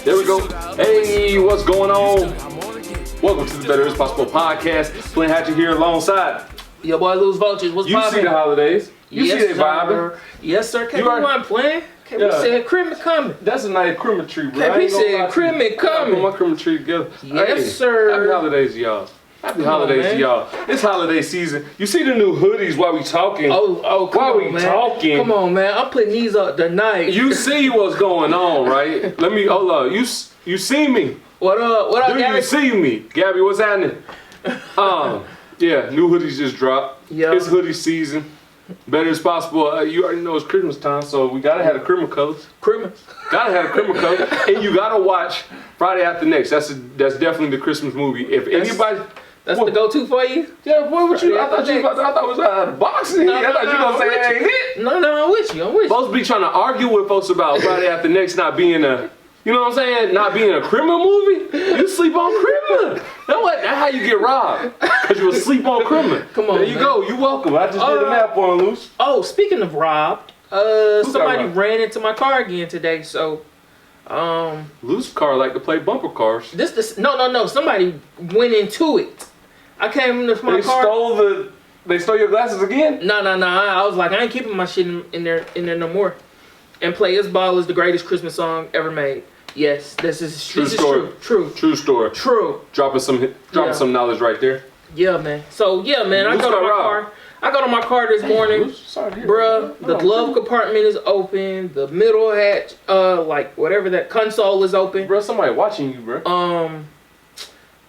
There we go. Hey, what's going on? Welcome to the Better As Possible podcast. Flint Hatcher here alongside your boy Lose Vultures. What's poppin'? You see the holidays. You see they vibing. Yes, sir. KP wasn't playing. KP said Christmas coming. That's a nice Christmas tree, bro. KP said Christmas coming. Put my Christmas tree together. Yes, sir. Happy holidays, y'all. Happy holidays to y'all. It's holiday season. You see the new hoodies while we talking. Come on, man. Come on, man. I'm putting these up tonight. You see what's going on, right? Let me, hold up. You see me. What up, Do Gabby? you see me? Gabby, what's happening? Yeah, new hoodies just dropped. Yep. It's hoodie season. Better as possible. You already know it's Christmas time, so we gotta have the Christmas colors. Gotta have the Christmas colors. And you gotta watch Friday After Next. That's definitely the Christmas movie. If anybody... That's the go-to for you? Yeah, what would you? I thought it was boxing. I thought you were gonna say that ain't it. No, I'm with you. Folks be trying to argue with folks about Friday After Next not being a, you know what I'm saying, not being a criminal movie. You sleep on criminal. That's how you get robbed. Because you was sleep on criminal. Come on, there you go. You welcome. I just did a map for him, Luce. Oh, speaking of robbed, somebody ran into my car again today. So. Luce's car like to play bumper cars. No. Somebody went into it. I came into my car. They stole your glasses again? No. I was like, I ain't keeping my shit in there no more. And Play This Ball is the greatest Christmas song ever made. Yes, this is true. True story. True. Dropping some knowledge right there. Yeah, man. So yeah, man. I got on my car this morning. Bruh, the glove compartment is open. The middle hatch, like whatever that console is open. Bruh, somebody watching you, bruh.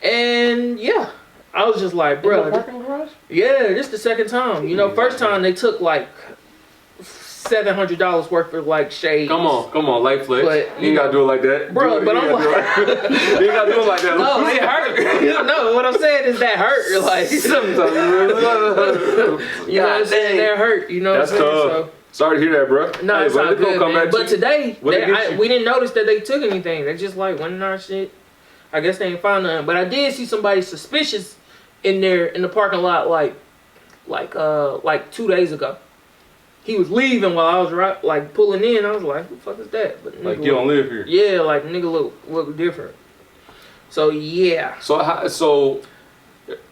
And yeah. I was just like, bro. In the parking garage? Yeah, this the second time. You know, first time they took like $700 worth of like shades. Come on, light flex. But you ain't gotta do it like that. Bro, but I'm like, you ain't gotta do it like that. No, it hurt. No, what I'm saying is that hurt. Like, sometimes. You know what I'm saying? That hurt. You know what I'm saying? Tough. Sorry to hear that, bro. No, it's not good, man. But today, we didn't notice that they took anything. They just like went in our shit. I guess they ain't found nothing. But I did see somebody suspicious in there in the parking lot like 2 days ago. He was leaving while I was pulling in. I was like, "Who the fuck is that?" But like you don't live here. Yeah, like nigga look different. So yeah. So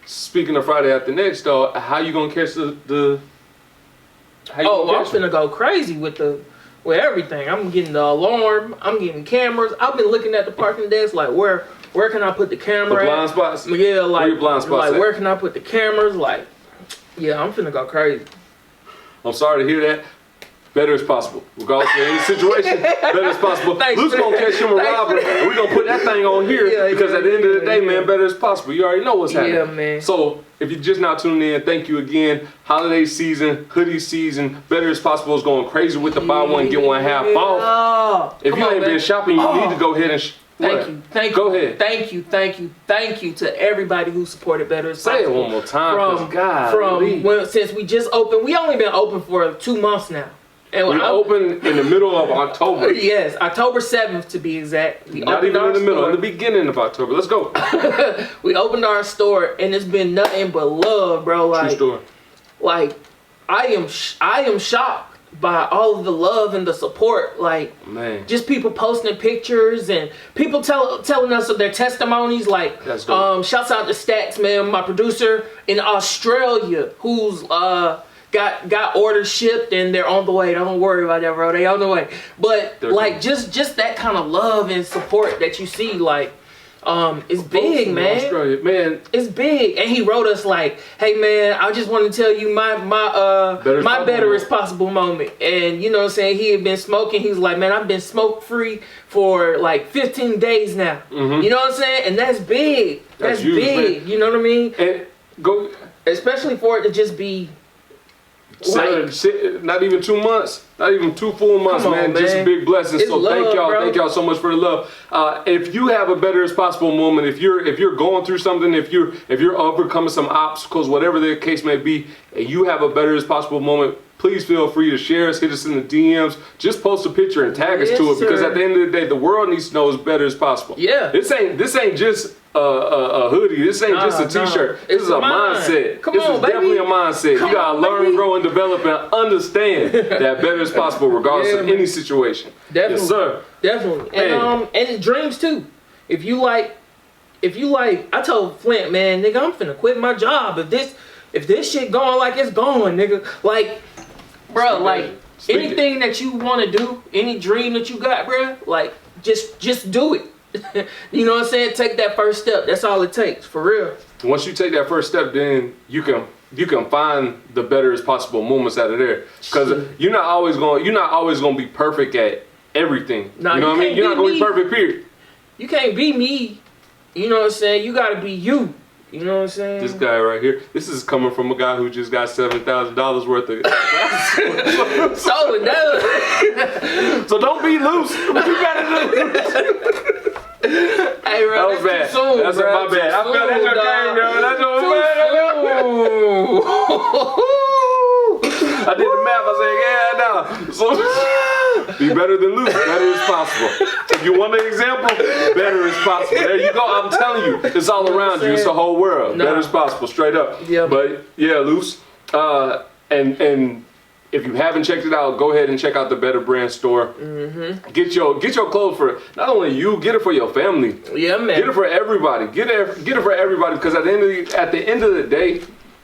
speaking of Friday After Next, though, how you gonna catch the? I'm finna go crazy with everything. I'm getting the alarm. I'm getting cameras. I've been looking at the parking desk like where can I put the camera? The blind spots? Yeah, like where your blind spots like at? Where can I put the cameras? Like, yeah, I'm finna go crazy. I'm sorry to hear that. Better as possible. Regardless of any situation, better as possible. Luke's gonna catch him a robber, and we're gonna put that thing on here because at the end of the day, man, better as possible. You already know what's happening. Yeah, man. So if you're just now tuning in, thank you again. Holiday season, hoodie season, better as possible is going crazy with the buy one get one half off. If you ain't been shopping, you need to go ahead and. Thank you. Go ahead. Thank you to everybody who supported Better As Possible. Say it one more time. Since we just opened, we only been open for 2 months now. And we opened in the middle of October. Yes, October 7th to be exact. Not even in the middle, in the beginning of October. Let's go. We opened our store and it's been nothing but love, bro. Like, true story. Like, I am shocked by all of the love and the support. Like, man, just people posting pictures and people telling us of their testimonies. Like, shouts out to Stacks, man, my producer in Australia, who's got orders shipped and they're on the way. Don't worry about that, bro. They on the way. But just that kind of love and support that you see, like, it's big, man. Australia, man. It's big. And he wrote us like, "Hey, man, I just want to tell you my better as possible moment." And you know what I'm saying? He had been smoking. He was like, "Man, I've been smoke free for like 15 days now." Mm-hmm. You know what I'm saying? And that's big. That's huge, big. Man. You know what I mean? And especially for it to just be. Not even 2 months, not even 2 full months, man. Just a big blessing. So thank y'all so much for the love. If you have a better as possible moment, if you're going through something, if you're overcoming some obstacles, whatever the case may be, and you have a better as possible moment, please feel free to share us, hit us in the DMs. Just post a picture and tag us to it, because at the end of the day, the world needs to know as better as possible. Yeah. This ain't just a hoodie. This ain't just a t-shirt. This is a mindset. Come this on, is baby. definitely a mindset. You gotta learn, grow, and develop, and understand that better is possible regardless of any situation. Definitely. Yes, sir. Definitely. And dreams too. If you like, I told Flint, man, nigga, I'm finna quit my job if this shit going like it's going, nigga. Like, bro, like anything that you want to do, any dream that you got, bro, like just do it. You know what I'm saying? Take that first step. That's all it takes, for real. Once you take that first step, then you can find the better as possible moments out of there. Because you're not always gonna be perfect at everything. Nah, you know what I mean? You're not gonna be perfect, period. You can't be me. You know what I'm saying? You gotta be you. You know what I'm saying? This guy right here, this is coming from a guy who just got $7,000 worth of So that. So don't be loose. What you gotta do? Hey, bro, that was bad. Soon, that's bro. my bad. I felt that's your game, bro. That's your bad. I did the math. I said, yeah, no. So be better than loose. Better is possible. If you want an example, better is possible. There you go. I'm telling you, it's all around you. It's the whole world. Better is possible, straight up. Yeah. But yeah, loose. And if you haven't checked it out, go ahead and check out the Better Brand store. Mm-hmm. Get your clothes for not only you, get it for your family. Yeah, man. Get it for everybody. Get it for everybody, because at the end of the day,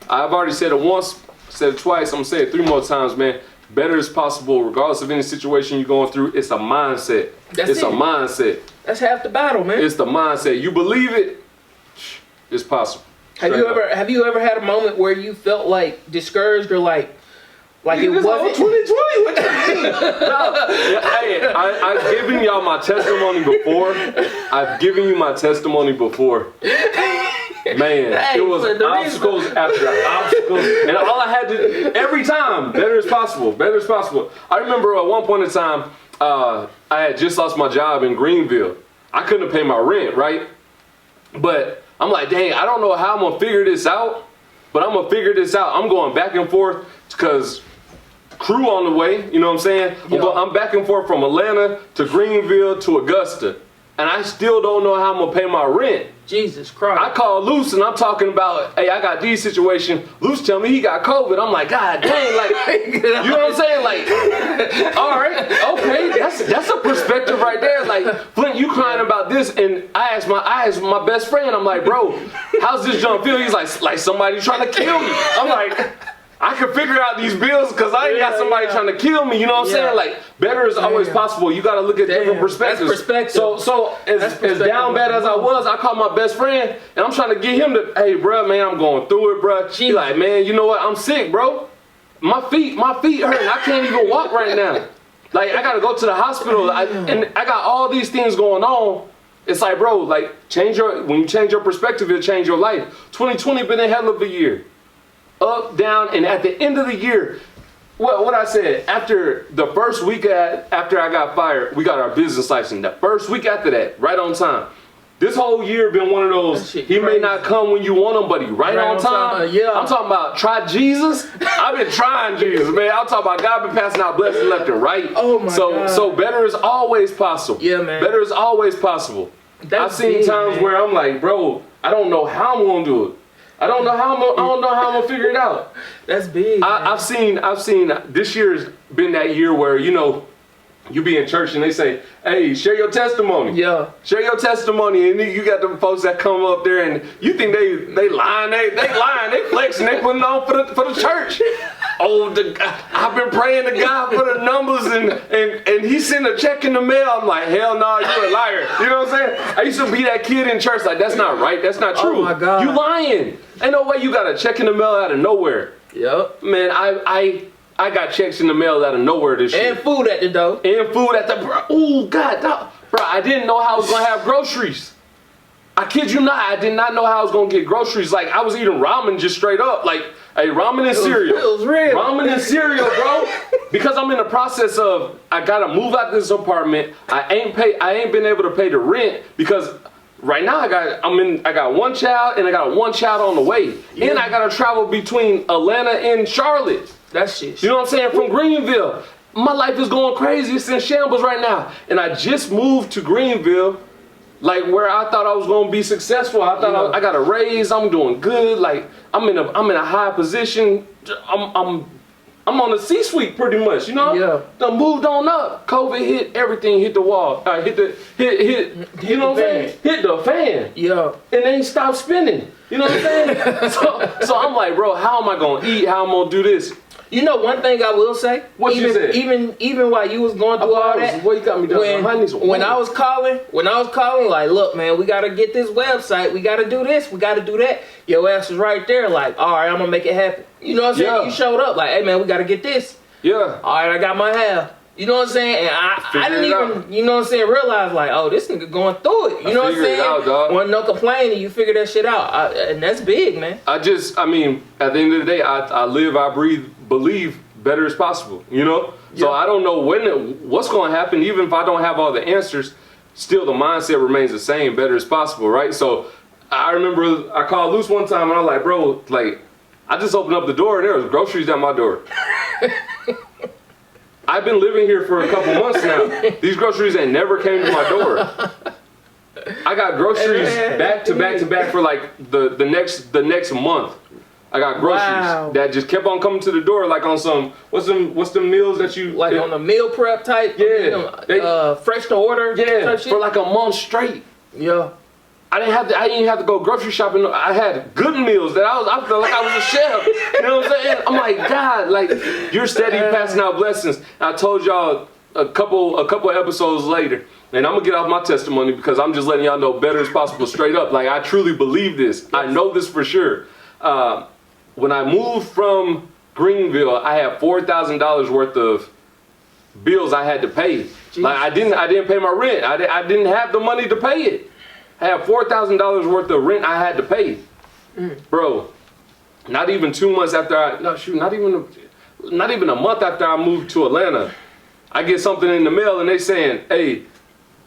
I've already said it once, said it twice. I'm gonna say it 3 more times, man. Better is possible, regardless of any situation you're going through. It's a mindset. It's a mindset. That's half the battle, man. It's the mindset. You believe it, it's possible. Have you ever had a moment where you felt like discouraged or like it wasn't 2020? What you mean? Hey, I've given y'all my testimony before. I've given you my testimony before. Man, it was obstacles after obstacles, and all I had to every time, better is possible. Better is possible. I remember at one point in time, I had just lost my job in Greenville. I couldn't pay my rent, right? But I'm like, dang, I don't know how I'm gonna figure this out, but I'm gonna figure this out. I'm going back and forth because crew on the way, you know what I'm saying? I'm back and forth from Atlanta to Greenville to Augusta, and I still don't know how I'm gonna pay my rent. Jesus Christ. I call Luce and I'm talking about, hey, I got these situations. Luce tell me he got COVID. I'm like, God dang, like, you know what I'm saying? Like, all right, okay, that's a perspective right there. Like, Flint, you crying about this, and I asked my best friend, I'm like, bro, how's this junk feel? He's like somebody trying to kill me. I'm like, I can figure out these bills because I ain't got somebody trying to kill me. You know what I'm saying? Like, better is always possible. You got to look at different perspectives. That's perspective. So as down bad as I was, I called my best friend and I'm trying to get him to, hey, bro, man, I'm going through it, bro. He like, man, you know what? I'm sick, bro. My feet hurting. I can't even walk right now. Like, I got to go to the hospital, and I got all these things going on. It's like, bro, like, when you change your perspective, it'll change your life. 2020 been a hell of a year. Up, down, and at the end of the year, what I said, after the first week after I got fired, we got our business license. The first week after that, right on time. This whole year been one of those, he may not come when you want him, but he right on time. Yeah. I'm talking about try Jesus. I've been trying Jesus, man. I'm talking about God been passing out blessings left and right. Oh my God. So better is always possible. Yeah, man. Better is always possible. I've seen times where I'm like, bro, I don't know how I'm gonna do it. I don't know how I'm gonna figure it out. That's big. I've seen this year's been that year where, you know, you be in church and they say, hey, share your testimony. Yeah. Share your testimony, and you got them folks that come up there and you think they lying, they lying, they flexing, they putting on for the church. Oh, I've been praying to God for the numbers, and he sent a check in the mail. I'm like, hell no, you're a liar. You know what I'm saying? I used to be that kid in church, like, that's not right, that's not true. Oh my God. You lying. Ain't no way you got a check in the mail out of nowhere. Yep. Man, I got checks in the mail out of nowhere this year. And food at the door. And food at the, oh God, bro, I didn't know how I was gonna have groceries. I kid you not, I did not know how I was gonna get groceries. Like, I was eating ramen just straight up, like, hey, ramen and cereal. It was real. Ramen and cereal, bro. Because I'm in the process of, I gotta move out this apartment. I ain't been able to pay the rent because right now I got one child and I got one child on the way. Yeah. And I gotta travel between Atlanta and Charlotte. That shit. You know what I'm saying? From Greenville. My life is going crazy. It's in shambles right now. And I just moved to Greenville, like where I thought I was going to be successful. I thought I got a raise. I'm doing good. Like I'm in a high position. I'm on the C-suite pretty much, you know? Yeah. Done moved on up. COVID hit, everything hit the wall. You know what I'm saying? Hit the fan. Yeah. And they ain't stopped spinning. You know what I'm saying? so I'm like, bro, how am I gonna eat? How am I gonna do this? You know, one thing I will say. What you said? Even while you was going through all that. What you got me doing? When I was calling, like, look, man, we gotta get this website. We gotta do this. We gotta do that. Your ass was right there, like, all right, I'm gonna make it happen. You know what I'm saying? Yeah. You showed up, like, hey, man, we gotta get this. Yeah. All right, I got my half. You know what I'm saying? And I didn't even, you know what I'm saying, realize, like, oh, this nigga going through it. You know what I'm saying? Out, dog. Wasn't no complaining. You figure that shit out. And that's big, man. I mean, at the end of the day, I live, I breathe, believe better is possible, you know? Yeah. So I don't know what's going to happen, even if I don't have all the answers, still the mindset remains the same, better is possible, right? So I remember I called Luce one time and I was like, bro, like, I just opened up the door and there was groceries at my door. I've been living here for a couple months now. These groceries ain't never came to my door. I got groceries back to back for like the next month. I got groceries that just kept on coming to the door, like on some what's the meals that you like on the meal prep type, fresh to order, type shit? For like a month straight. Yeah. I didn't even have to go grocery shopping. I had good meals that I felt like I was a chef. You know what I'm saying? I'm like, God, like you're steady passing out blessings. And I told y'all a couple episodes later, and I'm gonna get off my testimony because I'm just letting y'all know better is possible straight up. Like I truly believe this. Yes. I know this for sure. When I moved from Greenville, I had $4,000 worth of bills I had to pay. Jesus. Like I didn't pay my rent. I didn't have the money to pay it. I had $4,000 worth of rent I had to pay. Bro, not even 2 months after not even a month after I moved to Atlanta, I get something in the mail and they saying, hey,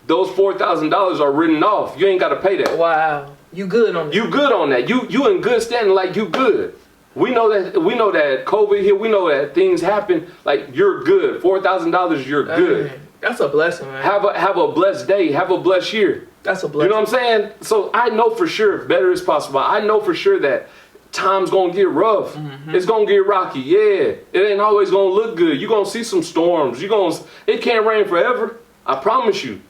those $4,000 are written off. You ain't got to pay that. Wow. You good on that. You good on that. You in good standing, like you good. We know that COVID here, we know that things happen, like you're good. $4,000, you're good. That's a blessing, man. Have a blessed day. Have a blessed year. That's a blessing. You know what I'm saying? So I know for sure better is possible. I know for sure that time's gonna get rough. Mm-hmm. It's gonna get rocky. Yeah, it ain't always gonna look good. You're gonna see some storms. It can't rain forever. I promise you.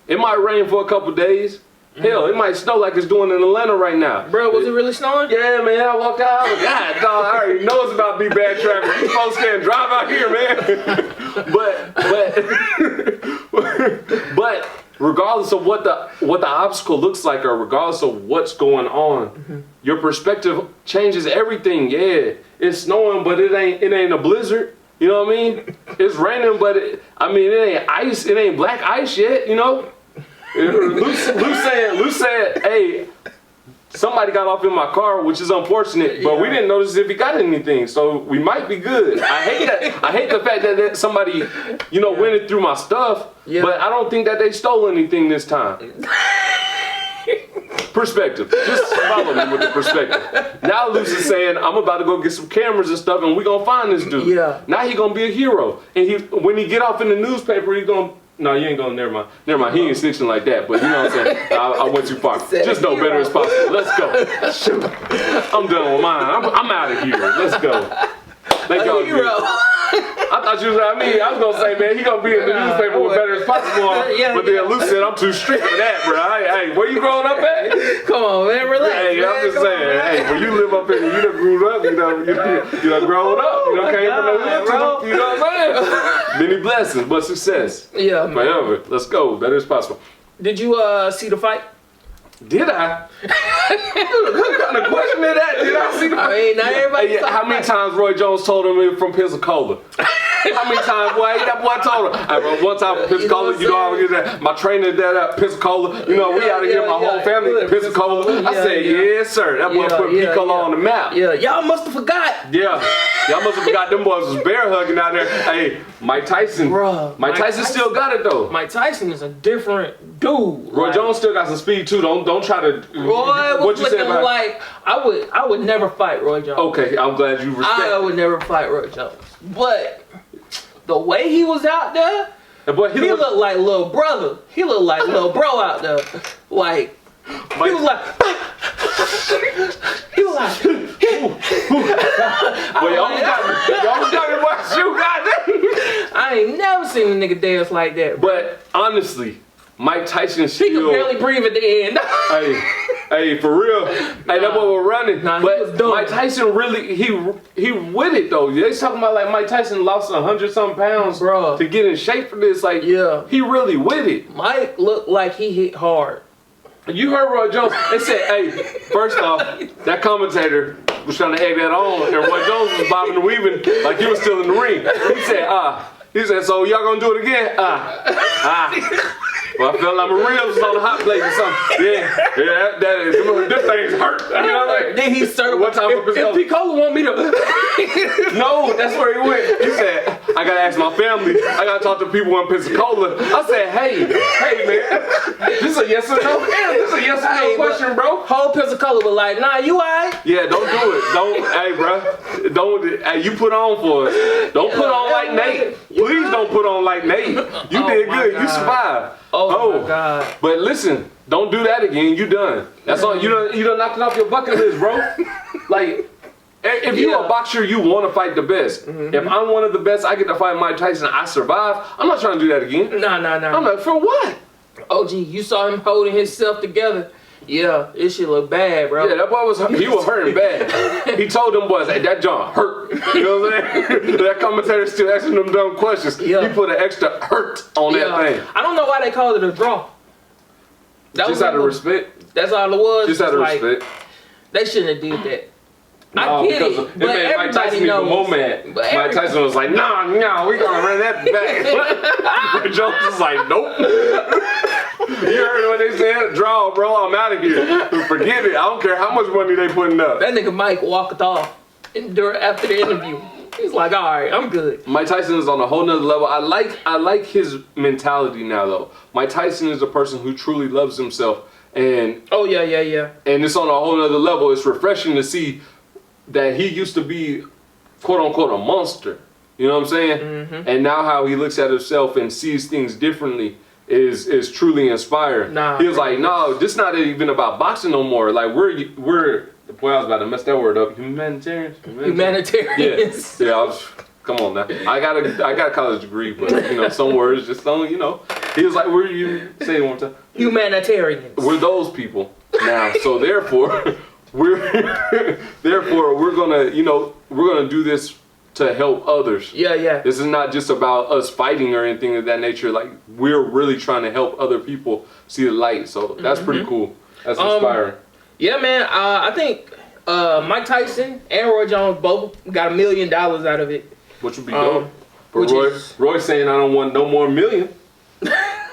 It might rain for a couple days. Hell, it might snow like it's doing in Atlanta right now. Bro, was it really snowing? Yeah, man. I walked out. I was like, God, dog, I already know it's about to be bad traffic. These folks can't drive out here, man. but regardless of what the obstacle looks like, or regardless of what's going on, your perspective changes everything. Yeah, it's snowing, but it ain't a blizzard. You know what I mean? It's raining, but it ain't ice. It ain't black ice yet. You know. Luce said, hey, somebody got off in my car, which is unfortunate, but we didn't notice if he got anything, so we might be good. I hate that. I hate the fact that somebody, went through my stuff, but I don't think that they stole anything this time. Perspective. Just follow me with the perspective. Now Luce is saying, I'm about to go get some cameras and stuff, and we gonna find this dude. Yeah. Now he gonna be a hero, and when he get off in the newspaper, he's gonna. No, you ain't going. Never mind. He ain't snitching like that. But you know what I'm saying. I went too far. Just know better is possible. Let's go. Shoot. I'm done with mine. I'm out of here. Let's go. Thank y'all. I thought you was. I was gonna say, man, he gonna be in the newspaper with better as possible on. But then Luce said, I'm too strict for that, bro. Hey, where you growing up at? Come on, man, relax. Hey, man. I'm just saying. Hey, when you live up here, you done grew up. You done grown up. You done came from the hood, bro. You know what I'm saying? Many blessings, but success. Yeah, man. Forever. Let's go. Better is possible. Did you see the fight? Did I? What kind of question is that? Did I see the fight? Not everybody. How many times Roy Jones told him from Pensacola? How many times, boy? That boy told him. One time from Pensacola, I was that. My trainer that at Pensacola. We out of here, my whole family, Pensacola. I said, yes, sir. That boy put Pensacola on the map. Yeah, y'all must have forgot. Yeah. Y'all must have forgot them boys was bear hugging out there. Hey, Mike Tyson. Bruh, Mike Tyson still got it though. Mike Tyson is a different dude. Roy Jones still got some speed too. Don't try to. Roy was looking about like I would never fight Roy Jones. Okay, I'm glad you respect. I would never fight Roy Jones, but the way he was out there, boy, he looked like little brother. He looked like little bro out there. Like Mike, he was like. He was like. Well, y'all almost got me. Boy, you got that. I ain't never seen a nigga dance like that. But honestly, Mike Tyson still. He could barely breathe at the end. Hey, for real. Hey, that boy was running. But Mike Tyson really, he with it though. They talking about like Mike Tyson lost 100-something pounds, bro, to get in shape for this. Like, yeah, he really with it. Mike looked like he hit hard. You heard Roy Jones. They said, hey, first off, that commentator was trying to egg that on, and Roy Jones was bobbing and weaving like he was still in the ring. He said, so y'all gonna do it again? Well, I felt like my ribs was on the hot plate or something. Yeah, them things hurt. You know what I mean? Then he started. What time if Picola want me to. No, that's where he went. He said, I gotta ask my family. I gotta talk to people in Pensacola. I said, hey, man, this is a yes or no. Yeah, this is a yes or no question, bro. Whole Pensacola was like, nah, you alright? Yeah, don't do it. Hey, bro, hey, you put on for us. Don't put on like Nate. Please don't put on like Nate. You did good. You survived. Oh my God. But listen, don't do that again. You done. That's all. You done knocked it off your bucket list, bro. Like, if you're a boxer, you want to fight the best. If I'm one of the best, I get to fight Mike Tyson. I survive. I'm not trying to do that again. Nah. I'm like, for what? OG, you saw him holding himself together. Yeah, this shit look bad, bro. Yeah, that boy was hurting bad. He told them boys, hey, that John hurt. You know what I'm saying? That commentator still asking them dumb questions. Yeah. He put an extra hurt on that thing. I don't know why they called it a draw. Just out of respect. That's all it was. Just out of respect. They shouldn't have did that. I get it, but Mike Tyson knows. Even more mad. Mike Tyson was like, no, we gonna run that back. Roy Jones was like, nope. You heard what they said? Draw, bro. I'm out of here. Forget it. I don't care how much money they putting up. That nigga Mike walked off after the interview. He's like, all right, I'm good. Mike Tyson is on a whole nother level. I like his mentality now, though. Mike Tyson is a person who truly loves himself, and yeah. And it's on a whole nother level. It's refreshing to see that he used to be, quote unquote, a monster. You know what I'm saying? And now how he looks at himself and sees things differently is truly inspiring. He was like, no, this not even about boxing no more. Like we're boy, I was about to mess that word up. Humanitarians. Yeah. Come on now. I got a college degree, but some words just don't. He was like, "Where you say it one time?" Humanitarians. We're those people now. So therefore, we're gonna do this to help others. Yeah. This is not just about us fighting or anything of that nature. Like we're really trying to help other people see the light. So that's pretty cool. That's inspiring. Yeah, man. I think Mike Tyson and Roy Jones both got $1 million out of it. Which would be dope. But Roy's saying I don't want no more million.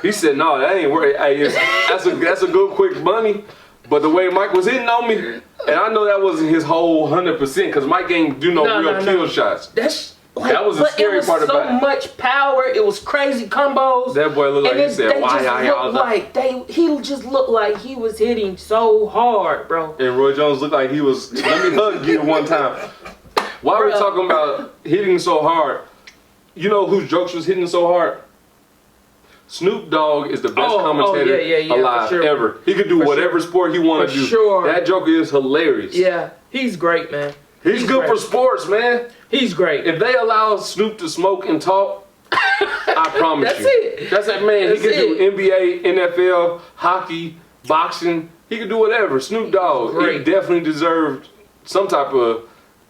He said no, that ain't worth. Hey, that's a good quick money. But the way Mike was hitting on me, and I know that wasn't his whole 100% because Mike ain't do no real kill shots. That was the scary part about it. It was so much power. It was crazy combos. That boy looked like he said, he just looked like he was hitting so hard, bro. And Roy Jones looked like he was, let me hug you one time. Why are we talking about hitting so hard? You know whose jokes was hitting so hard? Snoop Dogg is the best commentator alive ever. He could do whatever sport he want to do. Sure. That joker is hilarious. Yeah, he's great, man. He's good for sports, man. He's great. If they allow Snoop to smoke and talk, I promise you. That's it, man. He can do NBA, NFL, hockey, boxing. He can do whatever. Snoop Dogg, he definitely deserved some type of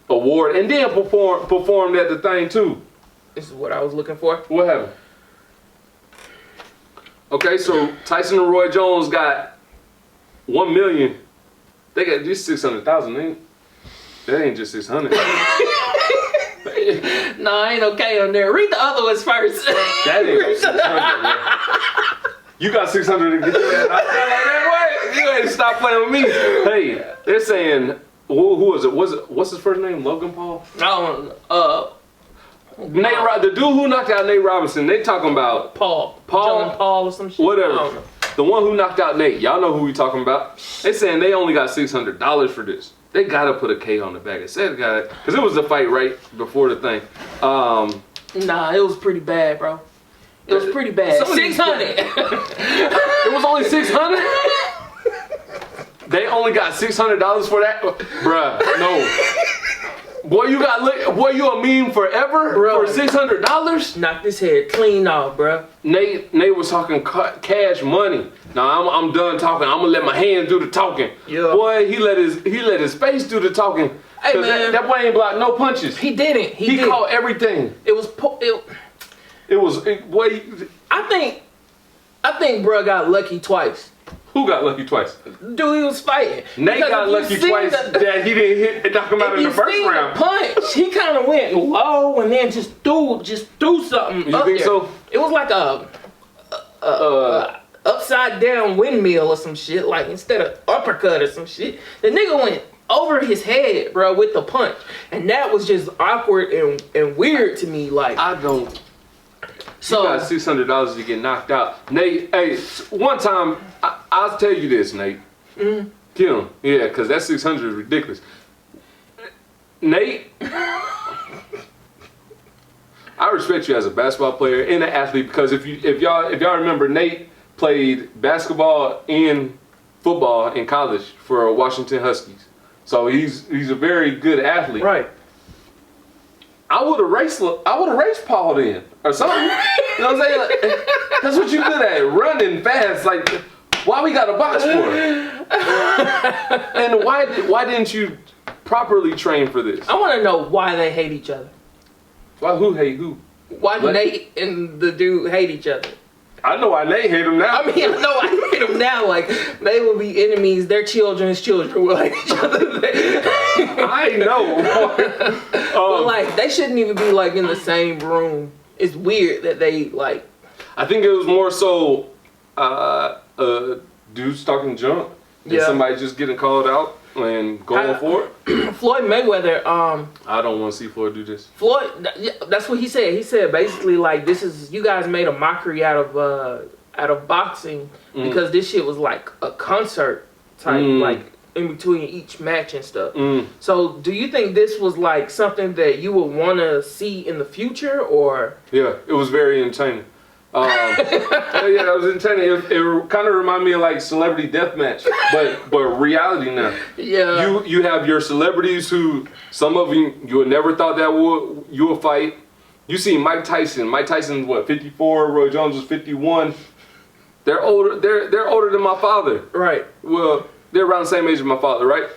award, and then performed at the thing too. This is what I was looking for. What happened? Okay, so Tyson and Roy Jones got $1 million. They got just 600,000. That ain't just 600. No, ain't okay on there. Read the other ones first. That ain't no 600. Man. You got 600 to get that. I feel like that way. You ain't stop playing with me. Hey, they're saying who was it? What's his first name? Logan Paul? I don't know. The dude who knocked out Nate Robinson, they talking about Paul or some shit. Whatever. I don't know. The one who knocked out Nate. Y'all know who we talking about. They saying they only got $600 for this. They gotta put a K on the back. It said because it was the fight right before the thing. Nah, it was pretty bad, bro. It was pretty bad. 600. It was only 600. They only got $600 for that, bruh. No. Boy, you a meme forever, bro. For $600. Knocked his head clean off, bro. Nate was talking cash money. Now I'm done talking. I'm gonna let my hands do the talking. Yeah. Boy, he let his face do the talking. Hey man, that boy ain't blocked no punches. He didn't. He caught everything. It was. I think bro got lucky twice. Who got lucky twice? Dude, he was fighting. Nate got lucky twice that he didn't hit and knock him out in the first round. The punch, he kind of went low and then just threw something. You think there. so? It was like a upside down windmill or some shit. Like instead of uppercut or some shit, the nigga went over his head, bro, with the punch, and that was just awkward and weird to me. Like I don't. So you got $600 to get knocked out, Nate. Hey, one time I'll tell you this, Nate. Mm-hmm. Kill him, yeah, because that 600 is ridiculous. Nate, I respect you as a basketball player and an athlete because if y'all remember, Nate played basketball and football in college for Washington Huskies, so he's a very good athlete. Right. I would have raced Paul then or something. You know what I'm saying? Like, that's what you good at, running fast. Like, why we got a box for? And why didn't you properly train for this? I want to know why they hate each other. Why? Who hate who? Why do Nate and the dude hate each other? I know why Nate hate him now. I mean, I hate them now. Like, they will be enemies. Their children's children will hate each other. I know. But, like, they shouldn't even be, like, in the same room. It's weird that they, like... I think it was more so dudes talking junk and somebody just getting called out and going for it. Floyd Mayweather, I don't want to see Floyd do this. Floyd, that's what he said. He said basically like you guys made a mockery out of boxing because this shit was like a concert type, like in between each match and stuff. So do you think this was like something that you would want to see in the future or? Yeah, it was very entertaining. Yeah, that was entertaining. It kind of reminded me of like Celebrity Deathmatch, but reality now. Yeah. You have your celebrities who some of you would never thought that you would fight. You see Mike Tyson. Mike Tyson's what, 54? Roy Jones was 51. They're older. They're older than my father. Right. Well, they're around the same age as my father, right?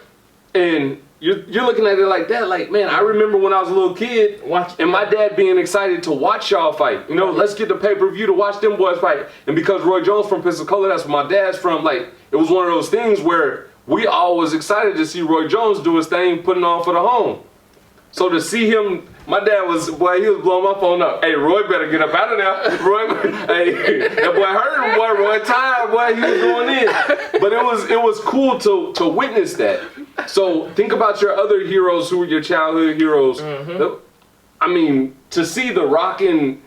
And you're looking at it like that, like, man, I remember when I was a little kid and my dad being excited to watch y'all fight. You know, let's get the pay-per-view to watch them boys fight. And because Roy Jones from Pensacola, that's where my dad's from, like, it was one of those things where we all was excited to see Roy Jones do his thing, putting on for the home. So to see him, my dad was, boy, he was blowing my phone up. Hey, Roy better get up out of there. Roy, hey, that boy hurt him, boy. Roy tired, boy, he was going in. But it was cool to witness that. So think about your other heroes who were your childhood heroes. I mean, to see The Rock and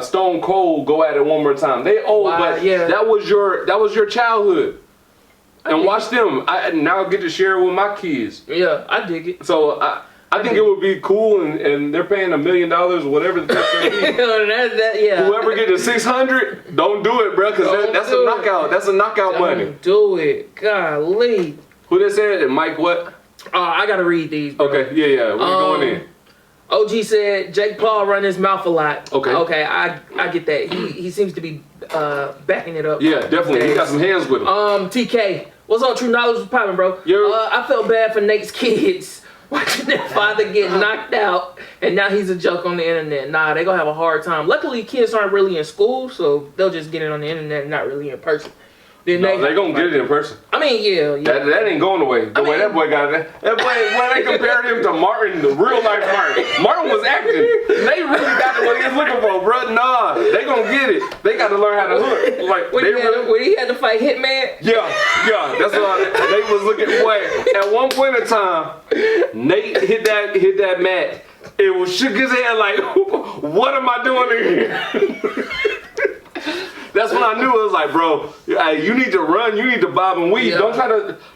Stone Cold go at it one more time. They old, but that was your childhood. And watch them. I now get to share it with my kids. Yeah, I dig it. So I think it would be cool, and they're paying $1 million or whatever the case may be. Whoever get the 600, don't do it, bro, because that's a knockout. That's a knockout money. Don't do it. Golly. Who that said? And Mike what? I gotta read these. Bro. Okay, yeah. We're going in. OG said Jake Paul run his mouth a lot. Okay, I get that. He seems to be backing it up. Yeah, definitely. He got some hands with him. TK, what's on True Knowledge was popping, bro? I felt bad for Nate's kids watching their father get knocked out, and now he's a joke on the internet. Nah, they gonna have a hard time. Luckily, kids aren't really in school, so they'll just get it on the internet and not really in person. They're gonna get it in person. I I mean, yeah. That ain't going away. The way that boy got it. That boy, when they compared him to Martin, the real life Martin. Martin was acting. They really got what he was looking for, bro. Nah, they gonna get it. They got to learn how to hook. Like when he had to fight Hitman. Yeah. That's what they was looking for. At one point in time, Nate hit that mat. It was shook his head like, what am I doing in here? That's when I knew it was like, bro, you need to run, you need to bob and weave. Yeah.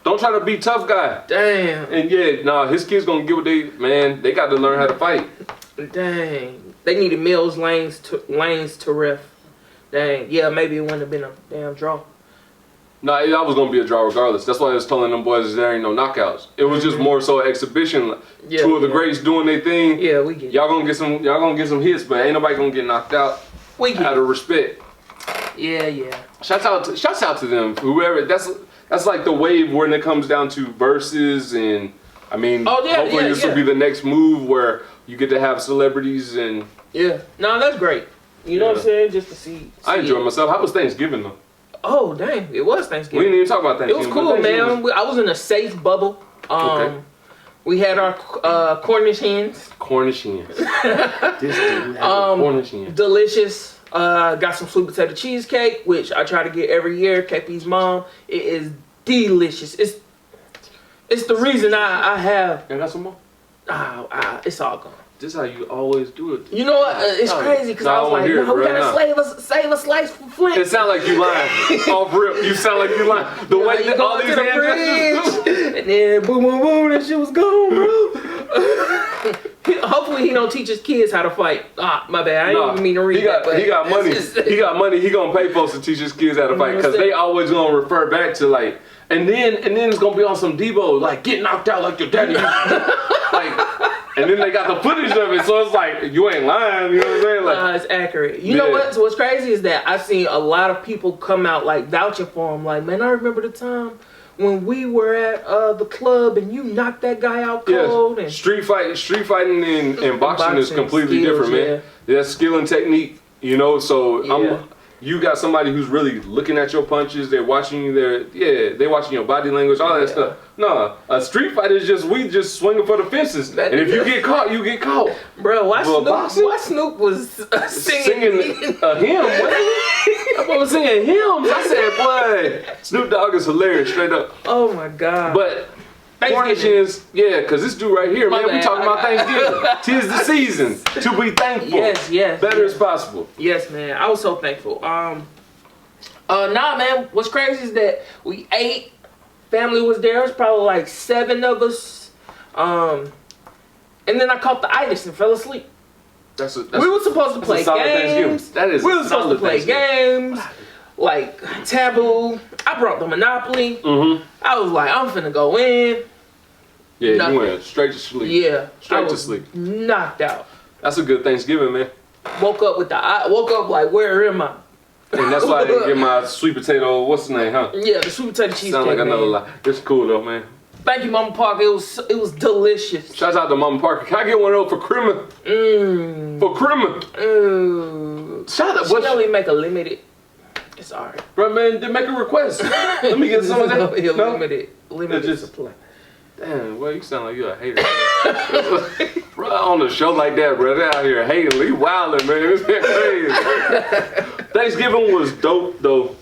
Don't try to be tough guy. Damn. And his kids gonna get what they got to learn how to fight. Dang. They needed Mills lanes to ref. Dang. Yeah, maybe it wouldn't have been a damn draw. No, that was gonna be a draw regardless. That's why I was telling them boys there ain't no knockouts. It was just more so exhibition. Two of the greats doing their thing. Yeah, we get it. Y'all gonna get some hits, but ain't nobody gonna get knocked out. Out of respect. Yeah. Shouts out to them. Whoever. That's like the wave when it comes down to verses and I mean. Hopefully this will be the next move where you get to have celebrities and. Yeah. No, that's great. You know what I'm saying? Just to see I enjoyed myself. How was Thanksgiving though? Oh dang! It was Thanksgiving. We didn't even talk about Thanksgiving. It was cool, man. I was in a safe bubble. We had our Cornish hens. Cornish hens. This dude had Cornish hens. Delicious. Got some sweet potato cheesecake, which I try to get every year. KP's mom. It is delicious. It's the reason I have. You got some more? It's all gone. This is how you always do it. You know what? It's crazy because I was like, no, we gotta save a slice for Flint. It sound like you lying. Off rip, you sound like you lying. The way that all these hands and then boom, boom, boom, that shit was gone, bro. Hopefully he don't teach his kids how to fight. My bad. I didn't even mean to read that. But he got money. He got money. He gonna pay folks to teach his kids how to fight because they always gonna refer back to like. And then it's gonna be on some Debo like get knocked out like your daddy. And then they got the footage of it, so it's like you ain't lying. You know what I'm saying? Like, it's accurate. You know what? So what's crazy is that I've seen a lot of people come out like vouching for him. Like, man, I remember the time when we were at the club and you knocked that guy out cold. And street fighting and boxing is completely different, man. That's skill and technique. You know, so you got somebody who's really looking at your punches. They're watching you. They're watching your body language, all that stuff. No, a street fight is we just swinging for the fences. And if you get caught, you get caught. Bro, why Snoop was singing a hymn? I was singing hymns. I said, boy, Snoop Dogg is hilarious, straight up. Oh my God. But Thanksgiving, because this dude right here, man, we talking about Thanksgiving. 'Tis the season to be thankful. Yes. Better as possible. Yes, man. I was so thankful. Man, what's crazy is that we ate. Family was there. It was probably like 7 of us. And then I caught the itis and fell asleep. We were supposed to play games. We were supposed to play games. Like Taboo. I brought the Monopoly. I was like, I'm finna go in. Yeah, you went straight to sleep. Yeah. Straight to sleep. Knocked out. That's a good Thanksgiving, man. Woke up like, where am I? And that's why I didn't get my sweet potato, what's the name, huh? Yeah, the sweet potato cheesecake. Sound like another lie. It's cool though, man. Thank you, Mama Parker. It was delicious. Shouts out to Mama Parker. Can I get one of those for Christmas? For Christmas. Shout out. She only make a limited. It's alright. Bro, man, then make a request. Let me get some of that. Limited supply. Damn, well, you sound like you're a hater. Bro, on a show like that, bro, they out here hating. He wilding, man. It's been crazy. Thanksgiving was dope, though.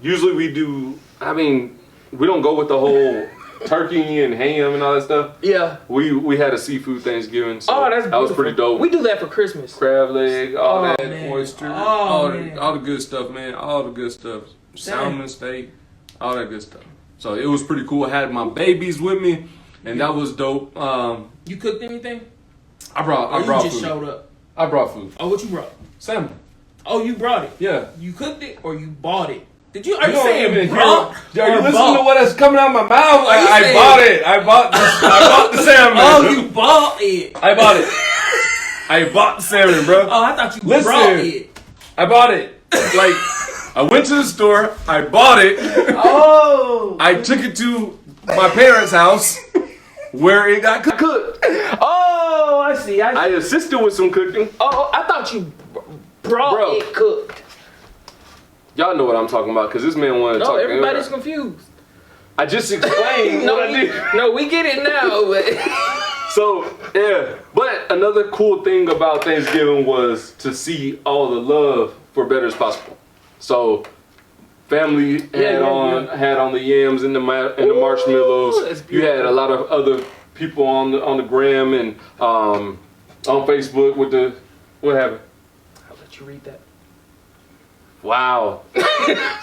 Usually we don't go with the whole turkey and ham and all that stuff. Yeah. We had a seafood Thanksgiving, so that was pretty dope. We do that for Christmas. Crab leg, all that, oyster, all the good stuff, man. All the good stuff. Salmon, steak, all that good stuff. So it was pretty cool. I had my babies with me, and that was dope. You cooked anything? I brought food. You just showed up? I brought food. Oh, what you brought? Salmon. Oh, you brought it? Yeah. You cooked it or you bought it? Are you saying brought? Are you listening to what is coming out of my mouth? I bought it. I bought the salmon. Oh, you bought it. I bought it. I bought the salmon, bro. Oh, I thought you brought it. I bought it. Like, I went to the store. I bought it. Oh. I took it to my parents' house where it got cooked. Oh, I see. I assisted with some cooking. Oh, I thought you brought it cooked. Y'all know what I'm talking about, because this man wanted to talk. No, everybody's confused. I just explained what I did. No, we get it now. But So, yeah. But another cool thing about Thanksgiving was to see all the love for Better As Possible. So, family had on the yams and the marshmallows. You had a lot of other people on the gram and on Facebook with the what happened? I'll let you read that. Wow.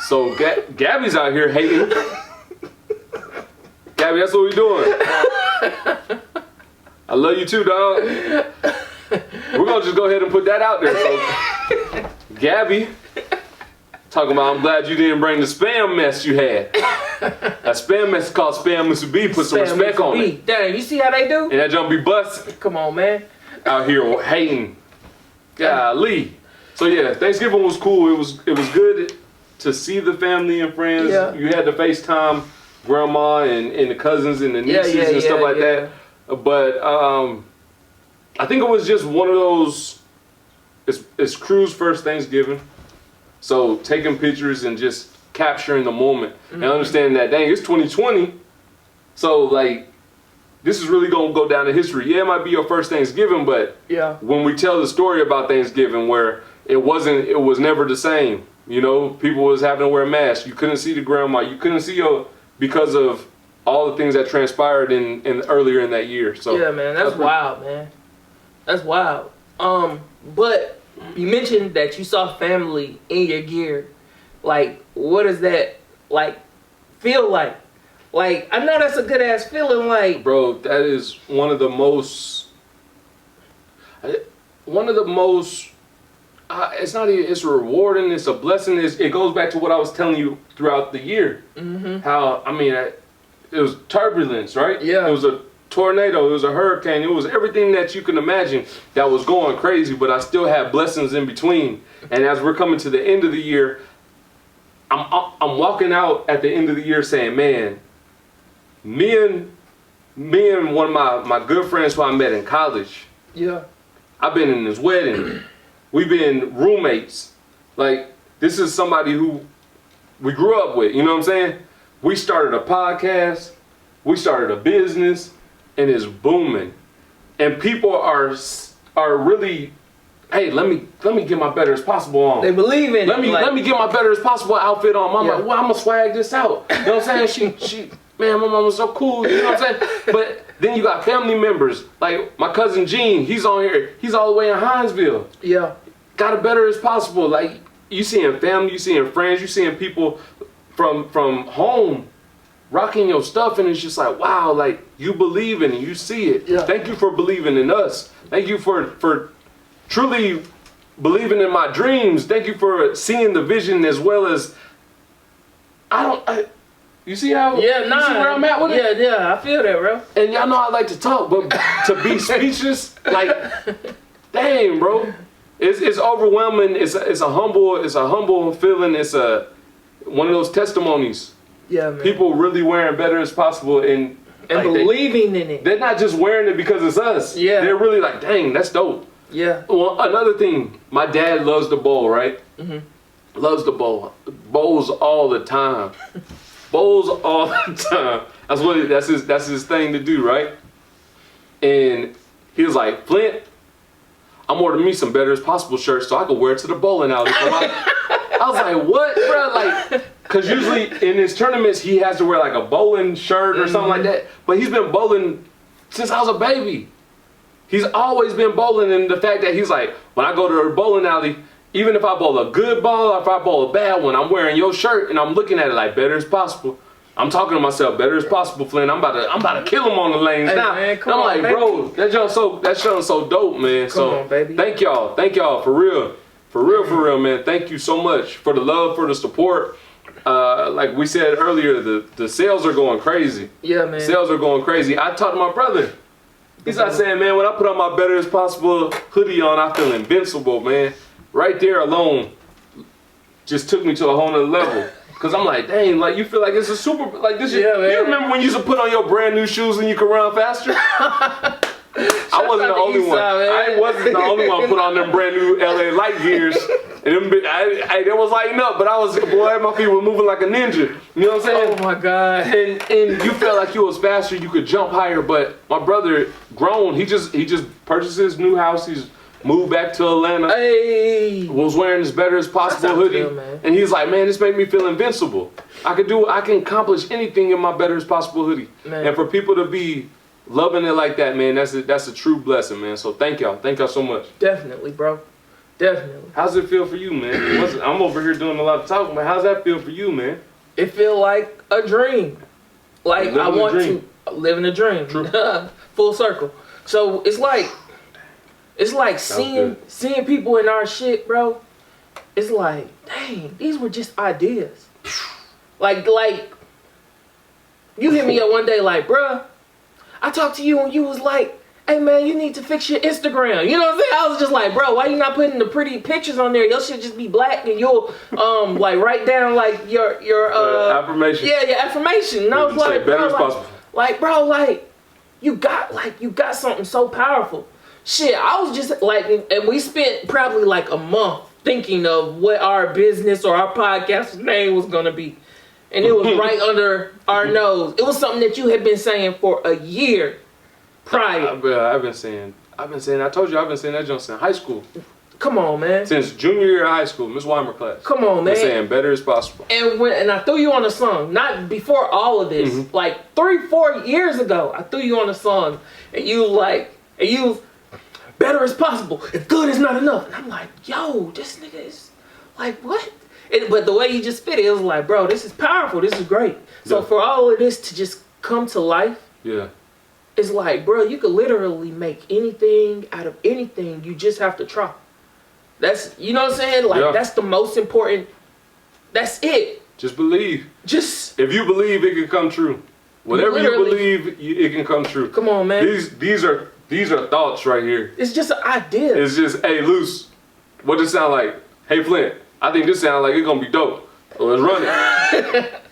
So Gabby's out here hating. Gabby, that's what we doing. I love you too, dog. We're gonna just go ahead and put that out there. So Gabby talking about, I'm glad you didn't bring the spam mess you had. That spam mess is called Spam Mr. B. Put some respect on it. Dang, you see how they do? And that junk be busted. Come on, man. Out here hating. Golly. So yeah, Thanksgiving was cool. It was good to see the family and friends. Yeah. You had to FaceTime grandma and the cousins and the nieces and stuff like that. But I think it was just one of those. It's Crew's first Thanksgiving, so taking pictures and just capturing the moment and understanding that, dang, it's 2020, so like this is really gonna go down in history. Yeah, it might be your first Thanksgiving, but when we tell the story about Thanksgiving, where it was never the same. You know, people was having to wear masks. You couldn't see the grandma. You couldn't see because of all the things that transpired in earlier in that year. So yeah, man, that's wild, man. That's wild. But you mentioned that you saw family in your gear. Like, what does that like feel like? Like, I know that's a good ass feeling. Like, bro, that is one of the most. It's not even. It's rewarding. It's a blessing. It goes back to what I was telling you throughout the year. How it was turbulence, right? Yeah. It was a tornado. It was a hurricane. It was everything that you can imagine that was going crazy. But I still had blessings in between. And as we're coming to the end of the year, I'm walking out at the end of the year saying, man, me and one of my good friends who I met in college. Yeah. I've been in his wedding. We've been roommates. Like, this is somebody who we grew up with, you know what I'm saying? We started a podcast, we started a business, and it's booming. And people are really, hey, let me get my Better As Possible on. They believe in let it. Let me get my Better As Possible outfit on. Mama, well, I'm gonna swag this out. You know what I'm saying? She man, my mama's so cool, you know what I'm saying? But then you got family members, like my cousin Gene, he's on here, he's all the way in Hinesville. Yeah. Got it Better As Possible. Like, you seeing family, you seeing friends, you seeing people from home rocking your stuff, and it's just like, wow, like, you believe in it, you see it. Yeah. Thank you for believing in us. Thank you for truly believing in my dreams. Thank you for seeing the vision as well as, you see how, you see where I'm at with it? Yeah, I feel that, bro. And y'all know I like to talk, but to be speechless, like, dang, bro. It's overwhelming. It's a humble feeling. It's one of those testimonies. Yeah, man. People really wearing Better As Possible and like believing in it. They're not just wearing it because it's us. Yeah. They're really like, dang, that's dope. Yeah. Well, another thing, my dad loves to bowl, right? Loves to bowl. Bowls all the time. Bowls all the time. That's his thing to do, right? And he was like, Flint, I'm ordering me some Better As Possible shirts so I can wear it to the bowling alley. I was like, what, bro? Like, because usually in his tournaments, he has to wear like a bowling shirt or something like that. But he's been bowling since I was a baby. He's always been bowling, and the fact that he's like, when I go to the bowling alley, even if I bowl a good ball or if I bowl a bad one, I'm wearing your shirt and I'm looking at it like Better As Possible. I'm talking to myself, Better As Possible, Flint. I'm about to kill him on the lanes now. Man, I'm like, baby. bro, that show's so dope, man. Come on, baby. Thank y'all for real, man. Thank you so much for the love, for the support. Like we said earlier, the sales are going crazy. Yeah, man. Sales are going crazy. I talked to my brother. He's not saying, man, when I put on my Better As Possible hoodie on, I feel invincible, man. Right there alone just took me to a whole nother level. Cause I'm like, dang, like you feel like it's a super, like this. Yeah, man. You remember when you used to put on your brand new shoes and you could run faster? I wasn't the only one. I wasn't the only one put on them brand new LA light gears. And them, they was lighting up, but I was, boy, my feet were moving like a ninja. You know what I'm saying? Oh my God. And you felt like you was faster, you could jump higher, but my brother, grown, he just purchased his new house. He's moved back to Atlanta. Hey. Was wearing his better as possible hoodie. Good, and he's like, man, this made me feel invincible. I can accomplish anything in my better as possible hoodie. Man. And for people to be loving it like that, man, that's a true blessing, man. So thank y'all so much. Definitely, bro. Definitely. How's it feel for you, man? I'm over here doing a lot of talking, but how's that feel for you, man? It feel like a dream. Like I want to live in a dream. True. Full circle. So it's like seeing people in our shit, bro. It's like, dang, these were just ideas. Like you hit me up one day like, bruh, I talked to you and you was like, hey man, you need to fix your Instagram. You know what I'm saying? I was just like, bro, why you not putting the pretty pictures on there? Your shit just be black and you'll like write down like your affirmation. Yeah, your affirmation. And I was like, bro, you got something so powerful. Shit, I was just like, and we spent probably like a month thinking of what our business or our podcast name was gonna be. And it was right under our nose. It was something that you had been saying for a year prior. I've been saying, I told you I've been saying that junk since high school. Come on, man. Since junior year of high school, Miss Weimer class. Come on, man. Been saying better as possible. And I threw you on a song, not before all of this, like 3-4 years ago, I threw you on a song, and you better as possible. If good is not enough. And I'm like, yo, this nigga is like, what? But the way he just spit it, it was like, bro, this is powerful. This is great. So for all of this to just come to life, it's like, bro, you could literally make anything out of anything. You just have to try. That's, you know what I'm saying? Like, that's the most important. That's it. Just believe. If you believe, it can come true. Whatever you believe, it can come true. Come on, man. These are thoughts right here. It's just an idea. It's just, hey, Luce, what does it sound like? Hey, Flint, I think this sounds like it's gonna be dope. So let's run it.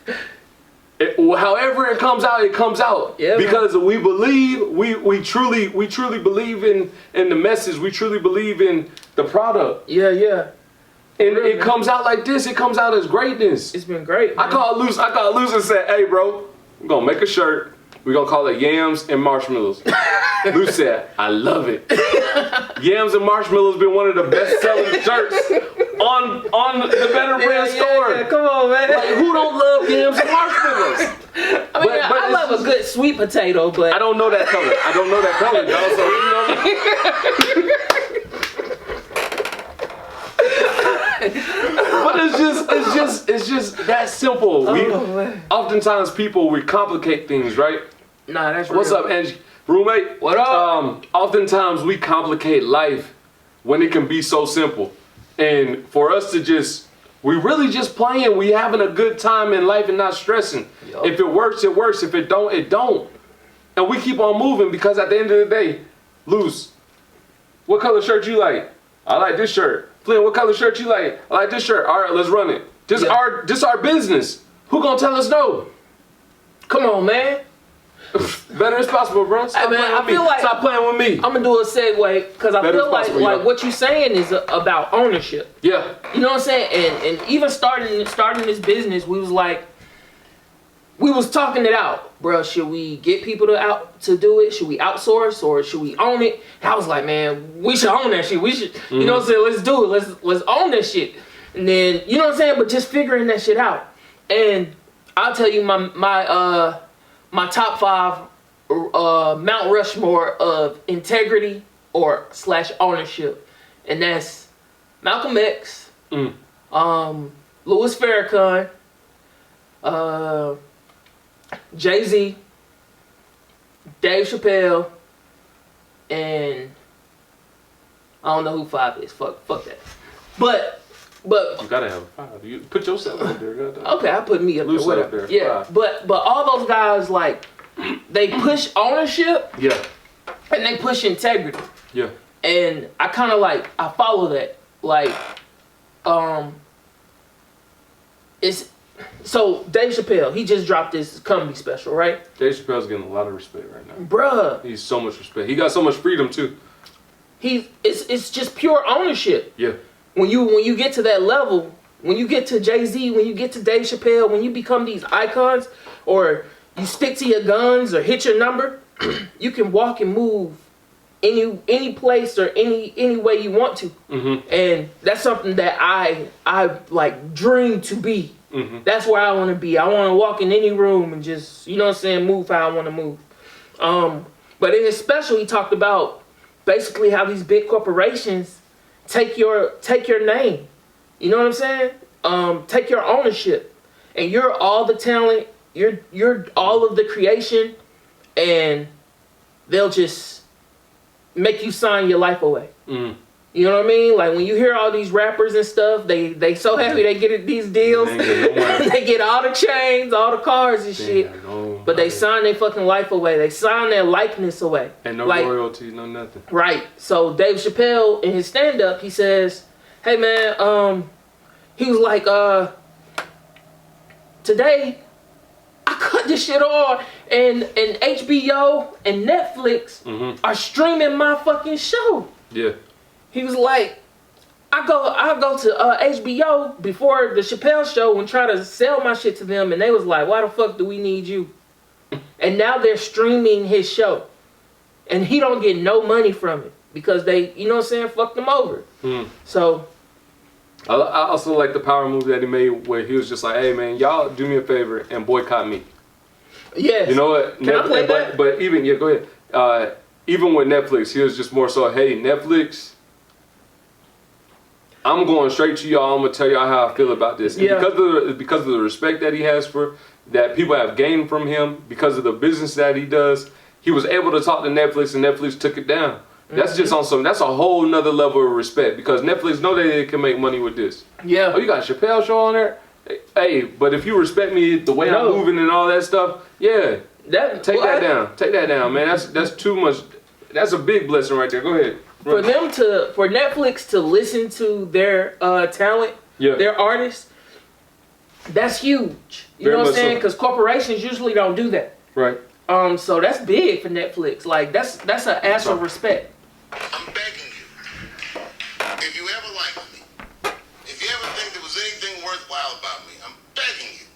However it comes out, it comes out. Yeah, because we believe, we truly believe in the message. We truly believe in the product. Yeah. And it comes out like this. It comes out as greatness. It's been great, man. I called Luce and said, hey, bro, we're gonna make a shirt. We're gonna call it Yams and Marshmallows. Luce said, I love it. Yams and Marshmallows been one of the best selling shirts on the Better Brand store. Yeah, come on, man. Like, who don't love yams and marshmallows? I mean, I love a good sweet potato, but I don't know that color. Y'all. So you know. But it's just that simple. Oftentimes we complicate things, right? Nah, that's real. What's up, Angie? Roommate? What up? Oftentimes we complicate life when it can be so simple. And for us to we really just playing, we having a good time in life and not stressing. Yep. If it works, it works. If it don't, it don't. And we keep on moving because at the end of the day, Luce, what color shirt you like? I like this shirt. Flint, what color shirt you like? I like this shirt. All right, let's run it. This our business. Who gonna tell us no? Come on, man. Better as possible, bro. Stop playing with me. I'm gonna do a segue because I feel like what you're saying is about ownership. Yeah. You know what I'm saying? And even starting this business, we was talking it out, bro. Should we get people to do it? Should we outsource or should we own it? And I was like, man, we should own that shit. We should, you know what I'm saying? Let's do it. Let's own that shit. And then, you know what I'm saying? But just figuring that shit out. And I'll tell you my top 5 Mount Rushmore of integrity or / ownership, and that's Malcolm X, Louis Farrakhan, Jay-Z, Dave Chappelle, and I don't know who 5 is. Fuck that. But you gotta have a 5. You put yourself up there. Okay, I put me up there. Whatever. Up there. Yeah, 5. But all those guys, like, they push ownership. Yeah. And they push integrity. Yeah. And I kind of I follow that. Like, it's So Dave Chappelle, he just dropped this comedy special, right? Dave Chappelle's getting a lot of respect right now. Bruh. He's so much respect. He got so much freedom too. It's just pure ownership. Yeah. When you get to that level, when you get to Jay-Z, when you get to Dave Chappelle, when you become these icons, or you stick to your guns or hit your number, you can walk and move any place or any way you want to. Mm-hmm. And that's something that I like dream to be. Mm-hmm. That's where I want to be. I want to walk in any room and just, you know what I'm saying, move how I want to move. But in his special, he talked about basically how these big corporations take your name. You know what I'm saying? Take your ownership. And you're all the talent, you're all of the creation, and they'll just make you sign your life away. Mm. You know what I mean? Like when you hear all these rappers and stuff, they so happy they get these deals. They get all the chains, all the cars and shit. But they sign their fucking life away. They sign their likeness away. And no royalty, no nothing. Right. So Dave Chappelle in his stand-up, he says, hey man, he was like, today I cut this shit off, and HBO and Netflix are streaming my fucking show. Yeah. He was like, I go to HBO before the Chappelle show and try to sell my shit to them, and they was like, why the fuck do we need you? And now they're streaming his show, and he don't get no money from it because they, you know what I'm saying, fucked him over. So I also like the power move that he made where he was just like, hey man, y'all do me a favor and boycott me. Yes. You know what? Can I play that? But even, yeah, go ahead. Even with Netflix, he was just more so, hey, Netflix, I'm going straight to y'all. I'm going to tell y'all how I feel about this. And because of the respect that he has that people have gained from him, because of the business that he does, he was able to talk to Netflix and Netflix took it down. That's just on that's a whole nother level of respect because Netflix know that they can make money with this. Yeah. Oh, you got a Chappelle show on there? Hey, but if you respect me the way I'm moving and all that stuff, yeah. Take that down. Take that down, man. That's too much. That's a big blessing right there. Go ahead. For Netflix to listen to their talent, their artists, that's huge. You know what I'm saying? Because corporations usually don't do that. Right. So that's big for Netflix. Like that's an act of respect. I'm begging you. If you ever liked me, if you ever think there was anything worthwhile about me, I'm begging you.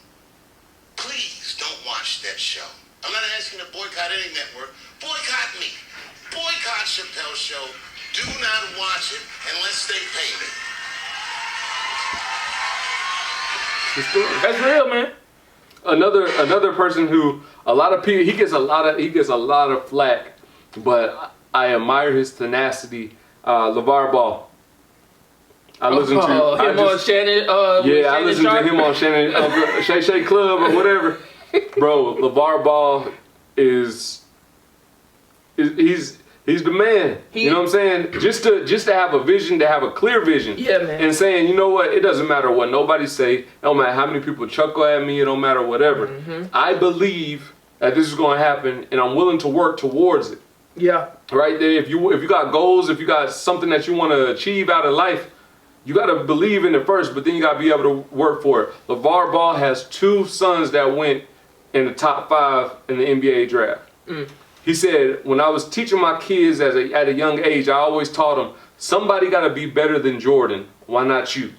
Please don't watch that show. I'm not asking you to boycott any network. Boycott me. Boycott Chappelle's show. Do not watch it unless they pay me. That's real, man. Another person who a lot of people he gets a lot of flack, but I admire his tenacity. LeVar Ball. I listen to him on Shannon. I listen to him on Shannon Shay Shay Club or whatever. Bro, LeVar Ball he's the man. You know what I'm saying? Just to have a vision, to have a clear vision. Yeah, man. And saying, you know what? It doesn't matter what nobody say. It don't matter how many people chuckle at me. It don't matter whatever. I believe that this is going to happen, and I'm willing to work towards it. Yeah. Right there. If you got goals, if you got something that you want to achieve out of life, you got to believe in it first, but then you got to be able to work for it. LeVar Ball has 2 sons that went in the top 5 in the NBA draft. He said, when I was teaching my kids at a young age, I always taught them, somebody got to be better than Jordan. Why not you?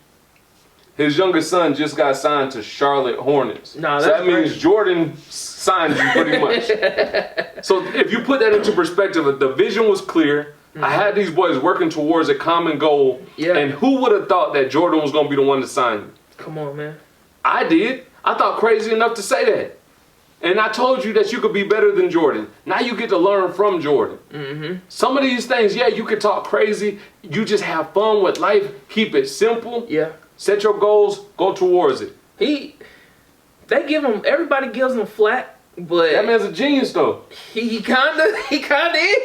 His youngest son just got signed to Charlotte Hornets. So that means Jordan signed you pretty much. So if you put that into perspective, the vision was clear. I had these boys working towards a common goal. Yeah. And who would have thought that Jordan was going to be the one to sign you? Come on, man. I did. I thought crazy enough to say that. And I told you that you could be better than Jordan. Now you get to learn from Jordan. Some of these things, you can talk crazy. You just have fun with life. Keep it simple. Yeah. Set your goals. Go towards it. Everybody gives him flack, but that man's a genius though. He kinda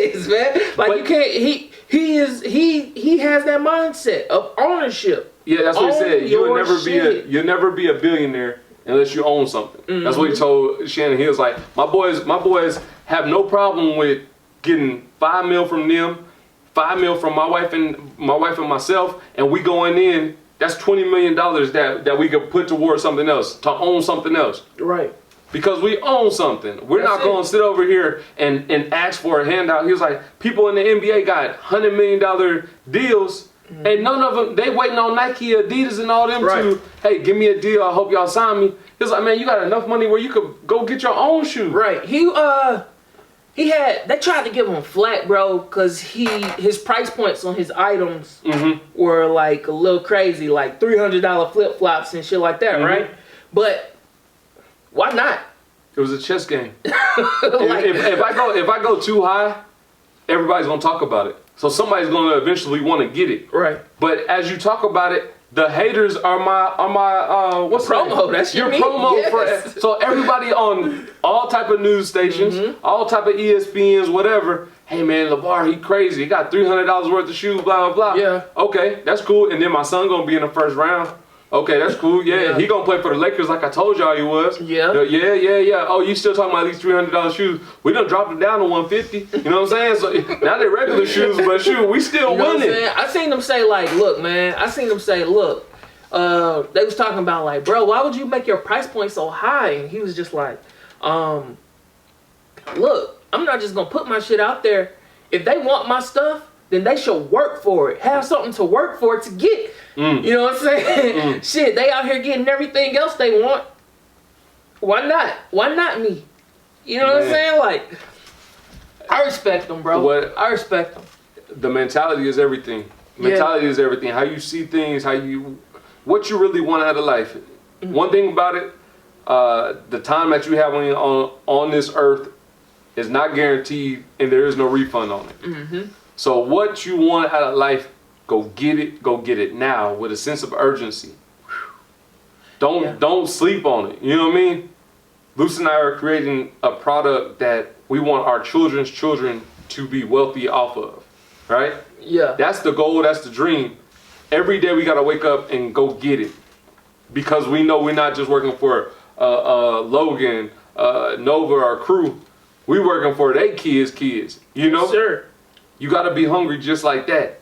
is, man. Like but, you can't. He has that mindset of ownership. Yeah, that's what he said. You'll never be a billionaire unless you own something. That's what he told Shannon. He was like, my boys have no problem with getting $5 million from them, $5 million from my wife and myself, and we going in That's $20 million that we could put towards something else, to own something else. Right. Because we own something. We're not going to sit over here and ask for a handout. He was like, people in the NBA got $100 million deals, and none of them, they waiting on Nike, Adidas, and all them to, hey, give me a deal. I hope y'all sign me. He was like, man, you got enough money where you could go get your own shoe. Right. They tried to give him flack, bro, because his price points on his items were like a little crazy, like $300 flip flops and shit like that, right? But why not? It was a chess game. if I go too high, everybody's gonna talk about it. So somebody's gonna eventually want to get it. Right. But as you talk about it, the haters are my what's promo. That's your promo. Yes. So everybody on all type of news stations, all type of ESPNs, whatever. Hey man, LeVar, he crazy. He got $300 worth of shoes. Blah blah blah. Yeah. Okay, that's cool. And then my son gonna be in the first round. Okay, that's cool. Yeah, he gonna play for the Lakers like I told y'all he was. Yeah. Yeah. Oh, you still talking about these $300 shoes? We done dropped them down to $150. You know what I'm saying? So now they're regular shoes, but shoot, we still You know winning. what I'm saying? I seen them say like, look, man. They was talking about like, bro, why would you make your price point so high? And he was just like, look, I'm not just gonna put my shit out there. If they want my stuff, then they should work for it. Have something to work for to get. You know what I'm saying? Shit, they out here getting everything else they want. Why not? Why not me? You know what I'm saying? Like, I respect them, bro. I respect them. The mentality is everything. Mentality is everything. How you see things, what you really want out of life. One thing about it, the time that you have on this earth is not guaranteed, and there is no refund on it. So what you want out of life, go get it now with a sense of urgency. Don't sleep on it. You know what I mean? Luce and I are creating a product that we want our children's children to be wealthy off of, right? Yeah. That's the goal, that's the dream. Every day we gotta wake up and go get it. Because we know we're not just working for Logan, Nova, or crew. We working for their kids, you know? Sure. You gotta be hungry just like that.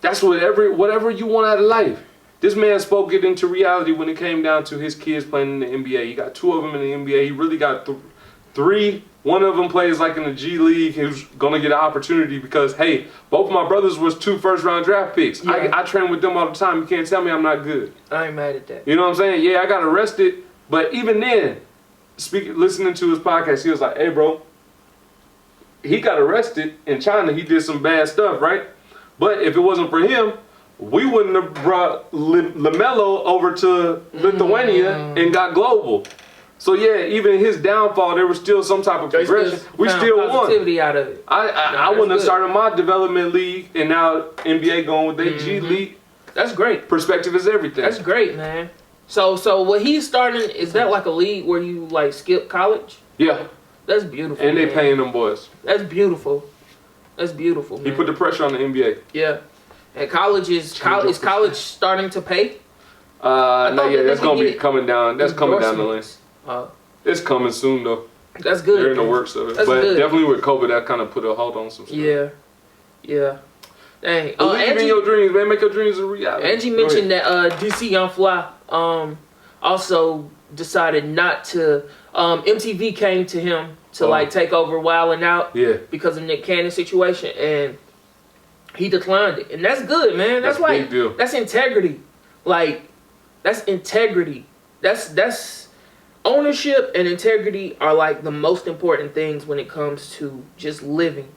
That's whatever you want out of life. This man spoke it into reality when it came down to his kids playing in the NBA. He got 2 of them in the NBA. He really got 3. One of them plays like in the G League. Who's gonna get an opportunity because, hey, both of my brothers was 2 first-round draft picks. Yeah. I train with them all the time. You can't tell me I'm not good. I ain't mad at that. You know what I'm saying? Yeah, I got arrested, but even then, listening to his podcast, he was like, hey, bro, he got arrested in China. He did some bad stuff, right? But if it wasn't for him, we wouldn't have brought LaMelo over to Lithuania and got global. So yeah, even in his downfall, there was still some type of progression. We still won. Positivity out of it. I wouldn't have started my development league, and now NBA going with their G League. That's great. Perspective is everything. That's great, man. So what he's starting, is that like a league where you like skip college? Yeah. That's beautiful. And they paying them boys. That's beautiful. That's beautiful, man. He put the pressure on the NBA. Yeah. And is college starting to pay? No, yeah, that's gonna be coming down. That's coming down the list. It's coming soon though. That's good. They're in the works of it. That's but good. Definitely with COVID, that kind of put a hold on some stuff. Yeah. Dang. Believe in your dreams, man. Make your dreams a reality. Angie mentioned that DC Young Fly also decided not to. MTV came to him to like take over Wild 'N Out because of Nick Cannon situation, and he declined it. And that's good, man. That's like big deal. That's integrity. Like that's integrity. That's ownership and integrity are like the most important things when it comes to just living.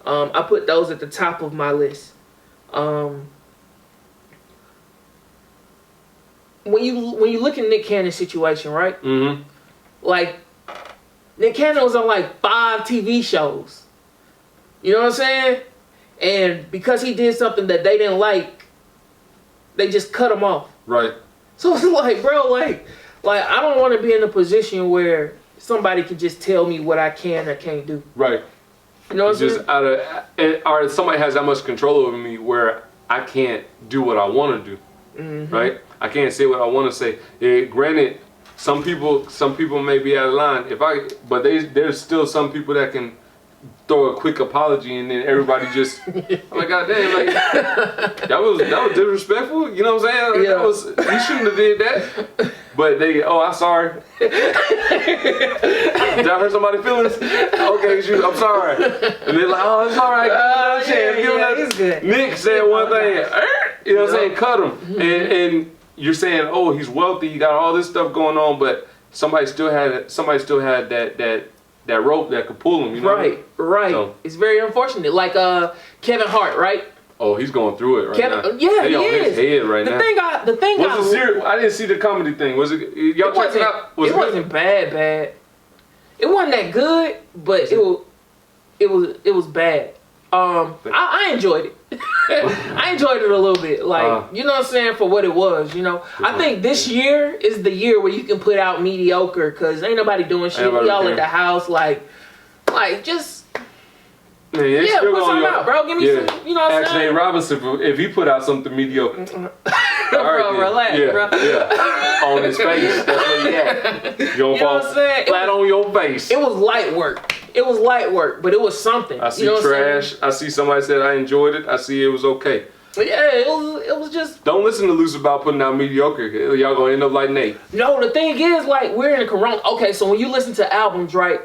I put those at the top of my list. When you look at Nick Cannon's situation, right? Like Nick Cannon was on like 5 TV shows. You know what I'm saying? And because he did something that they didn't like, they just cut him off. Right. So it's like, bro, like I don't want to be in a position where somebody can just tell me what I can or can't do. Right. You know what I'm saying? Or somebody has that much control over me where I can't do what I want to do. Right. I can't say what I want to say. Granted, some people may be out of line. But there's still some people that can throw a quick apology and then everybody just, I'm like, God damn, like that was disrespectful. You know what I'm saying? Yeah. You shouldn't have did that. But I'm sorry. Did I hurt somebody's feelings? Okay, shoot, I'm sorry. And they're like, oh, it's all right. Give him another chance. Nick said one thing. You know what I'm saying? Cut him. And you're saying, oh, he's wealthy. He got all this stuff going on, but somebody still had that rope that could pull him. You know? Right. So, it's very unfortunate. Like Kevin Hart, right? Oh, he's going through it right now. Yeah, he on is. His head right now. The thing was it serious? I didn't see the comedy thing. Was it? Y'all checked it out? It wasn't bad. It wasn't that good, but it was bad. I enjoyed it. I enjoyed it a little bit. Like, you know what I'm saying, for what it was, you know. I think this year is the year where you can put out mediocre, because ain't nobody doing shit. We all at the house, like just... Yeah, put something out, bro. Give me some, you know what I'm saying? Robinson, if he put out something mediocre. Bro, relax, bro. Yeah. On his face. That's where he at. You know what I'm saying? Flat on your face. It was light work. But it was something. I see trash. I see somebody said I enjoyed it. I see it was okay. But yeah, it was just... Don't listen to Luce about putting out mediocre. Y'all gonna end up like Nate. No, the thing is, like, we're in a corona. Okay, so when you listen to albums, right?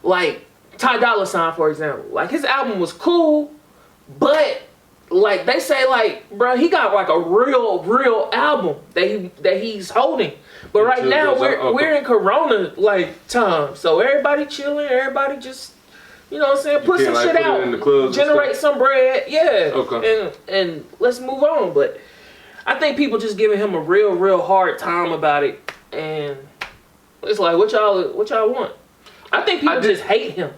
Like, Ty Dolla $ign, for example. Like, his album was cool, but, like, they say, like, bro, he got, like, a real album that he's holding. But right now, we're in corona, like, time. So everybody chilling, everybody just... You know what I'm saying? Put some shit out, generate some bread, and let's move on. But I think people just giving him a real hard time about it, and it's like, what y'all want? I think people just hate him.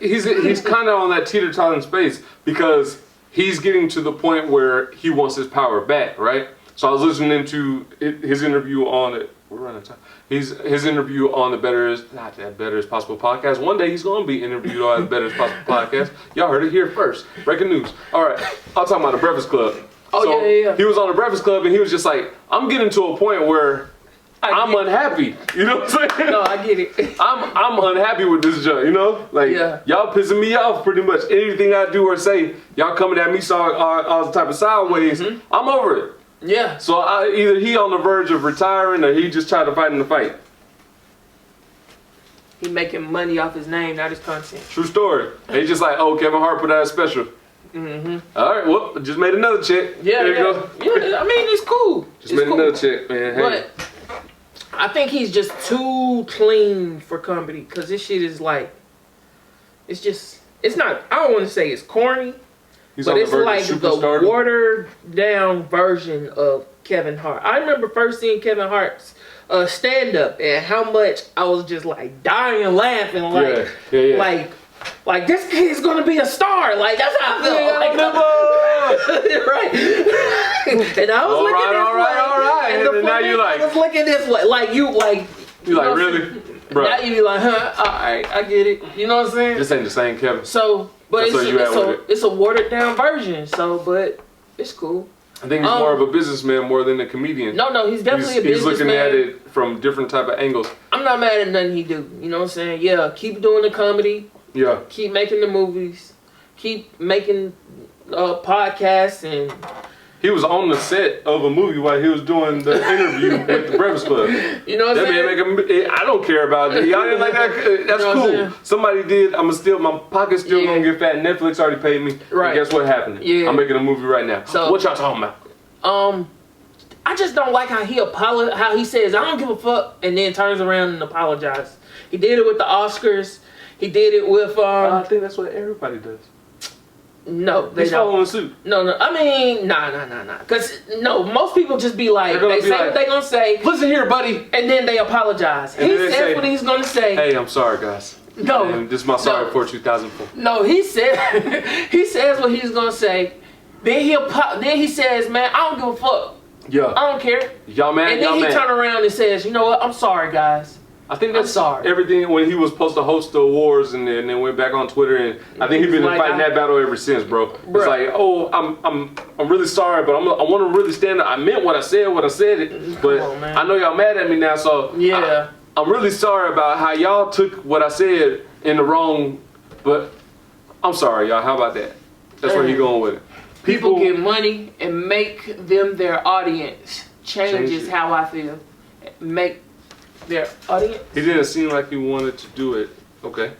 He's kind of on that teeter-tottering space, because he's getting to the point where he wants his power back, right? So I was listening to his interview on it. We're running out of time. His interview on the Better Is Possible podcast. One day he's going to be interviewed on the Better Is Possible podcast. Y'all heard it here first. Breaking news. All right, I'm talking about the Breakfast Club. Yeah. He was on the Breakfast Club and he was just like, I'm getting to a point where I'm unhappy. You know what I'm saying? No, I get it. I'm unhappy with this junk, you know? Like, y'all pissing me off pretty much. Anything I do or say, y'all coming at me all the type of sideways. I'm over it. Yeah. So either he on the verge of retiring or he just tried to fight in the fight. He making money off his name, not his content. True story. They just like, oh, Kevin Hart put out a special. All right, well, just made another check. Yeah, there you go. Yeah, I mean, it's cool. Another check, man. Hey. But I think he's just too clean for comedy, because this shit is like, it's not, I don't want to say it's corny. But it's like the watered down version of Kevin Hart. I remember first seeing Kevin Hart's stand up and how much I was just like dying laughing, like this kid's gonna be a star. Like, that's how I felt. Right. And I was looking this way. And now you like, I was looking this way. Like you like really? Bro. Now you be like, alright, I get it. You know what I'm saying? This ain't the same Kevin. So, but it's a watered down version. So, but it's cool. I think he's more of a businessman more than a comedian. No, he's definitely a businessman. He's looking at it from different type of angles. I'm not mad at nothing he do. You know what I'm saying? Yeah, keep doing the comedy. Yeah. Keep making the movies. Keep making podcasts and... He was on the set of a movie while he was doing the interview with the Breakfast Club. You know what I'm saying? I don't care about it. Y'all didn't like that? That's cool. Somebody did. My pocket's still gonna get fat. Netflix already paid me. Right. And guess what happened? Yeah. I'm making a movie right now. So, what y'all talking about? I just don't like how he says, I don't give a fuck, and then turns around and apologizes. He did it with the Oscars. He did it with... I think that's what everybody does. No, they don't. Following suit. No. I mean, nah. Because, most people just be like, they say what they gonna say. Listen here, buddy. And then they apologize. He says what he's gonna say. Hey, I'm sorry, guys. No. And this is my sorry for 2004. No, he says what he's gonna say. Then he says, man, I don't give a fuck. Yeah. I don't care. Y'all mad? And then he turn around and says, you know what, I'm sorry, guys. I think that's everything when he was supposed to host the awards and then went back on Twitter, and I think he's been fighting that battle ever since, bro. It's like, oh, I'm really sorry, but I want to really stand up. I meant what I said, but I know y'all mad at me now, so yeah, I'm really sorry about how y'all took what I said in the wrong But I'm sorry, y'all. How about that? That's where he going with it. People get money and make them their audience. Changes how I feel. Make their audience. He didn't seem like he wanted to do it. Okay.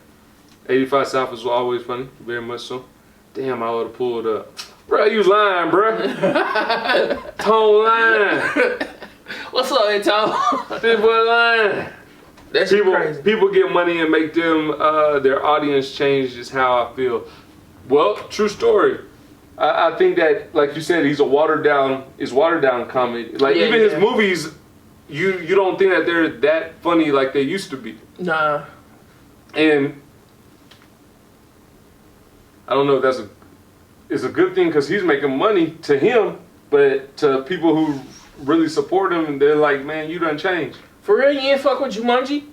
85 South was always funny. Very much so. Damn, I would have pulled up. Bro, you was lying, bro. Tone lying. What's up, Tone? This boy lying. That's crazy. People get money and make them their audience change is how I feel. Well, true story. I think that, like you said, he's watered down comedy. Like even his movies, you don't think that they're that funny like they used to be. Nah. And I don't know if it's a good thing because he's making money to him, but to people who really support him, they're like, man, you done changed. For real, you ain't fuck with Jumanji?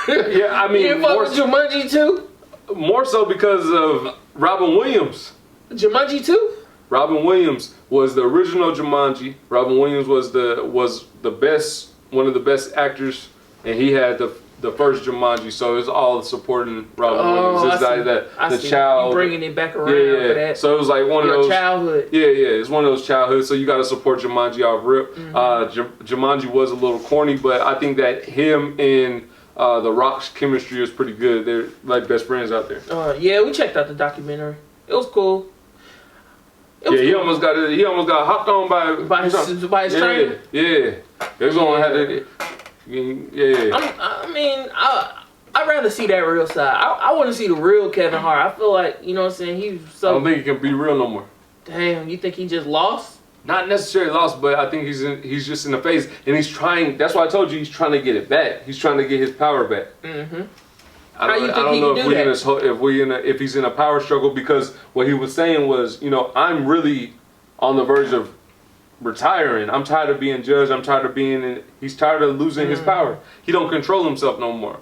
Yeah, I mean, you ain't fuck with Jumanji too? More so because of Robin Williams. Jumanji 2? Robin Williams was the original Jumanji. Robin Williams was the best, one of the best actors, and he had the first Jumanji. So it's all supporting Robin Williams. It's like the child. You bringing it back around for that. So it was like one of those childhood. Yeah, it's one of those childhoods. So you got to support Jumanji off rip. Jumanji was a little corny, but I think that him and The Rock's chemistry is pretty good. They're like best friends out there. Yeah, we checked out the documentary. It was cool. He almost got hopped on by his trainer. Yeah. They was gonna have to. I'd rather see that real side. I want to see the real Kevin Hart. I feel like, you know what I'm saying, he's so. I don't think he can be real no more. Damn, you think he just lost? Not necessarily lost, but I think he's just in the phase, and he's trying. That's why I told you he's trying to get it back. He's trying to get his power back. Mm-hmm. I don't know if he's in a power struggle, because what he was saying was, I'm really on the verge of retiring. I'm tired of being judged. I'm tired of he's tired of losing his power. He don't control himself no more.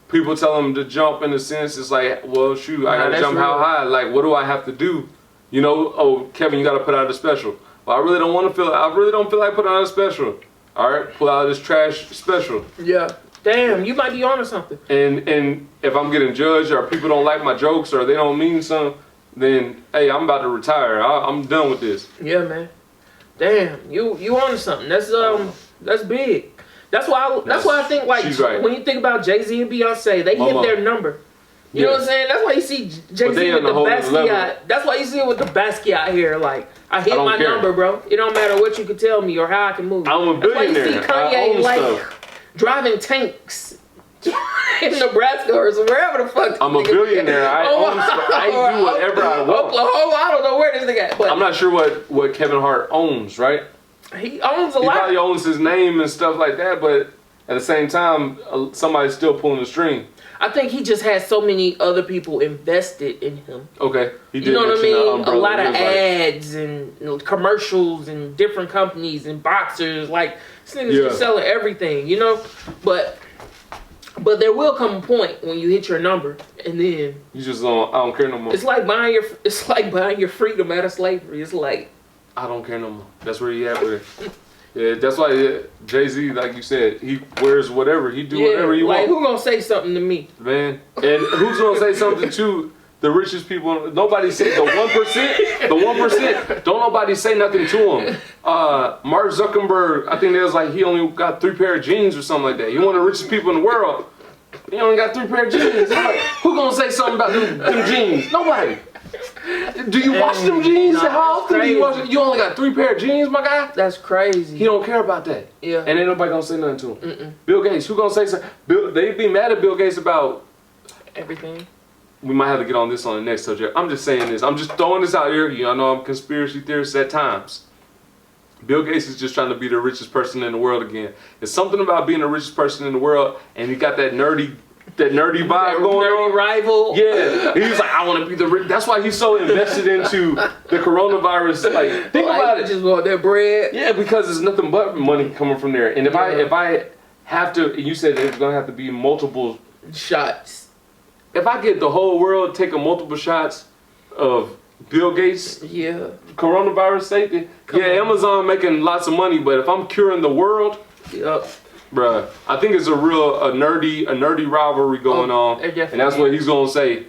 People tell him to jump, in a sense. It's like, well, shoot, I gotta jump how high? Like, what do I have to do? Oh, Kevin, you gotta put out a special. Well, I really don't feel like putting out a special. All right, pull out this trash special. Yeah. Damn, you might be onto something. And if I'm getting judged, or people don't like my jokes, or they don't mean something, then hey, I'm about to retire. I'm done with this. Yeah, man. Damn, you onto something. That's big. That's why I think, like, when you think about Jay-Z and Beyonce, they hit their number. You know what I'm saying? That's why you see Jay-Z with the Basquiat. That's why you see it with the Basquiat here. Like, I hit my number, bro. It don't matter what you can tell me or how I can move. I'm a billionaire. That's why you see Kanye driving tanks in Nebraska or wherever the fuck. I'm a billionaire. I do whatever I want. Oklahoma, I don't know where this nigga at. But I'm not sure what Kevin Hart owns, right? He owns a lot. He probably owns his name and stuff like that, but at the same time, somebody's still pulling the string. I think he just has so many other people invested in him. Okay. You know what I mean? A lot of ads and commercials and different companies and boxers. Like, this nigga's just selling everything, But there will come a point when you hit your number, and then you just don't. I don't care no more. It's like buying your freedom out of slavery. It's like, I don't care no more. That's where he at with it. Yeah, that's why Jay-Z, like you said, he wears whatever. He do whatever he wants. Who gonna say something to me? Man. And who's gonna say something to the richest people? Nobody said the 1%. The 1%. Don't nobody say nothing to him. Mark Zuckerberg, I think there was like, he only got 3 pair of jeans or something like that. He one of the richest people in the world. He only got 3 pair of jeans. Like, who gonna say something about them jeans? Nobody. Do you wash them jeans? How often do you wash it? You only got 3 pair of jeans, my guy? That's crazy. He don't care about that. Yeah. And ain't nobody gonna say nothing to him. Bill Gates, who gonna say something? They be mad at Bill Gates about everything. We might have to get on this on the next subject. I'm just saying this. I'm just throwing this out here. Y'all know I'm a conspiracy theorist at times. Bill Gates is just trying to be the richest person in the world again. There's something about being the richest person in the world, and he got that nerdy vibe going on. Rival. Yeah. He's like, I want to be the rich. That's why he's so invested into the coronavirus. Like, think about it. Just want that bread. Yeah, because there's nothing but money coming from there. And if I have to, you said it's gonna have to be multiple shots. If I get the whole world taking multiple shots of Bill Gates, coronavirus safety, Amazon making lots of money. But if I'm curing the world, Bruh, I think it's a nerdy rivalry going on, and that's what he's gonna say.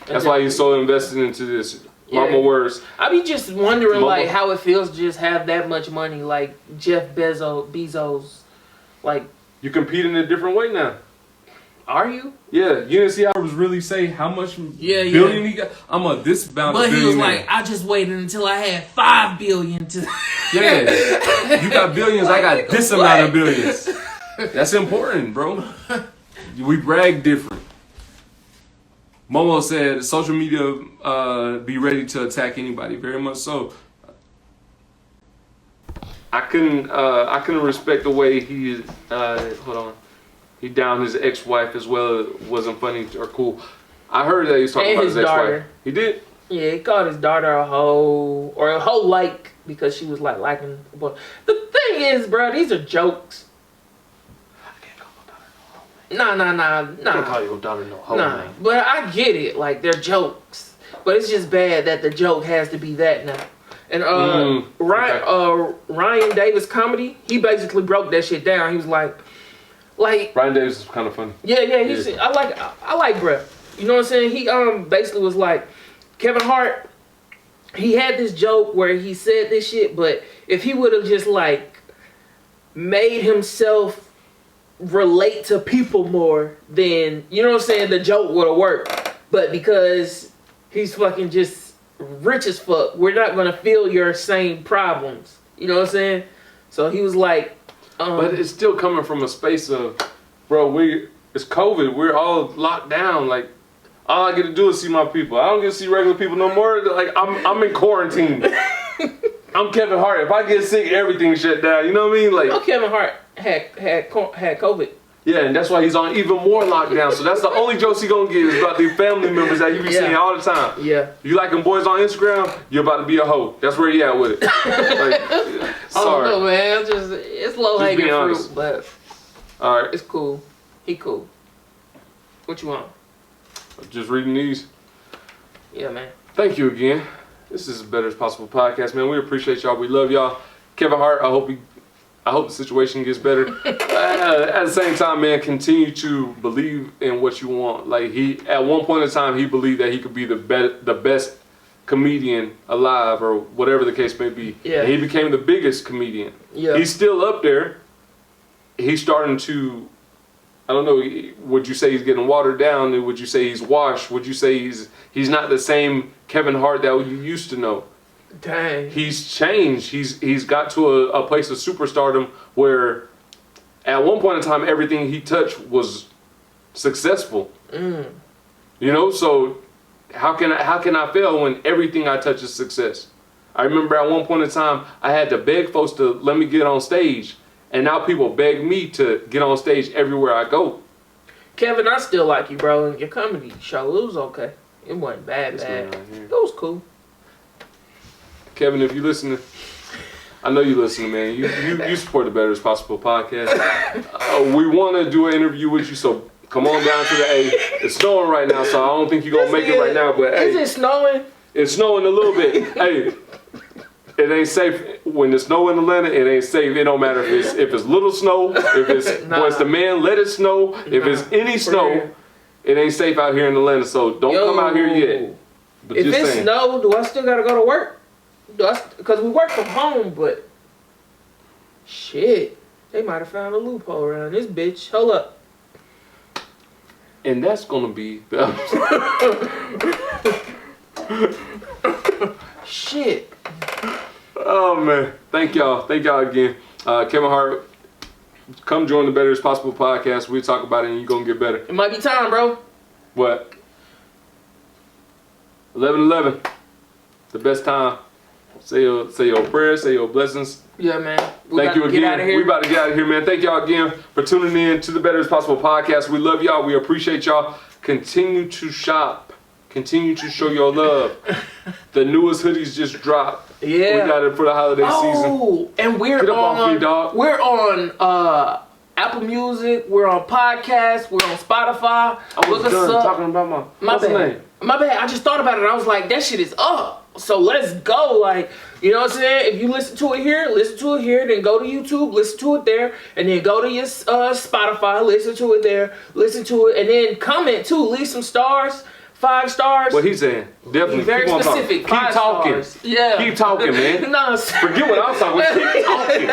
That's why he's so invested into this. Mark my words. I be just wondering like how it feels to just have that much money, like Jeff Bezos. Like you compete in a different way now. Are you? Yeah, you didn't see how I was really say how much billion he got. I'm a this bound. But he was like, I just waited until I had 5 billion to. Yeah, you got billions. I got this amount of billions. That's important, bro. We brag different. Momo said, social media be ready to attack anybody. Very much so. I couldn't respect the way he hold on. He downed his ex-wife as well. It wasn't funny or cool. I heard that he was talking about his ex-wife. He did? Yeah, he called his daughter a hoe or a hoe like because she was like liking. But the thing is, bro, these are jokes. I can't call my daughter no hoe. Nah. I can't call your daughter no hoe, man. But I get it. Like they're jokes, but it's just bad that the joke has to be that now. And Ryan Davis comedy, he basically broke that shit down. He was like Ryan Davis is kind of funny. Yeah. I like bruh. You know what I'm saying? He basically was like Kevin Hart. He had this joke where he said this shit, but if he would have just like made himself relate to people more, then you know what I'm saying, the joke would have worked. But because he's fucking just rich as fuck, we're not gonna feel your same problems. You know what I'm saying? So he was like, but it's still coming from a space of, bro, it's COVID. We're all locked down. Like, all I get to do is see my people. I don't get to see regular people no more. Like, I'm in quarantine. I'm Kevin Hart. If I get sick, everything shut down. You know what I mean? Like, Kevin Hart had COVID. Yeah, and that's why he's on even more lockdown. So that's the only jokes he gonna get is about these family members that you be seeing all the time. Yeah. You like them boys on Instagram? You're about to be a hoe. That's where he at with it. Like, sorry. I don't know, man. It's low hanging fruit, but all right, it's cool. He cool. What you want? Just reading these. Yeah, man. Thank you again. This is Better as Possible podcast, man. We appreciate y'all. We love y'all. Kevin Hart, I hope the situation gets better. At the same time, man, continue to believe in what you want. Like at one point in time, he believed that he could be the best comedian alive, or whatever the case may be. Yeah. And he became the biggest comedian. Yeah. He's still up there. He's starting to, I don't know, would you say he's getting watered down? Would you say he's washed? Would you say he's not the same Kevin Hart that you used to know? Dang. He's changed. He's got to a place of superstardom where at one point in time everything he touched was successful. You know, so how can I fail when everything I touch is success? I remember at one point in time I had to beg folks to let me get on stage, and now people beg me to get on stage everywhere I go. Kevin, I still like you, bro. And your comedy show, it was okay. It wasn't bad. It was cool. Kevin, if you listening, I know you listening, man. You support the Better as Possible podcast. We want to do an interview with you, so come on down to the A. It's snowing right now, so I don't think you're gonna make it right now. But is it snowing? It's snowing a little bit. Hey, it ain't safe when it's snow in Atlanta. It ain't safe. It don't matter if it's little snow, if it's Boyz II Men, let it snow. If it's any snow, it ain't safe out here in Atlanta. So don't come out here yet. But if it's snow, do I still gotta go to work? Because we work from home, but shit, they might have found a loophole around this bitch. Hold up. And that's gonna be shit. Oh man, thank y'all again. Kevin Hart, come join the Better as Possible podcast. We'll talk about it and you're gonna get better. It might be time, bro. What? 11:11, the best time. Say your prayers, say your blessings. Yeah, man. Thank you again. We about to get out of here, man. Thank y'all again for tuning in to the Better as Possible podcast. We love y'all. We appreciate y'all. Continue to shop. Continue to show your love. The newest hoodies just dropped. Yeah. We got it for the holiday season. Oh, and we're on Apple Music. We're on podcasts. We're on Spotify. I was done talking about my name. My bad. I just thought about it. I was like, that shit is up. So let's go. Like, you know what I'm saying? If you listen to it here, then go to YouTube, listen to it there, and then go to your Spotify, listen to it there, listen to it, and then comment too. Leave some stars. 5 stars. What he's saying. Definitely. Very keep specific. Keep talking. Stars. Yeah. Keep talking, man. No, forget what I'm talking about. Keep talking.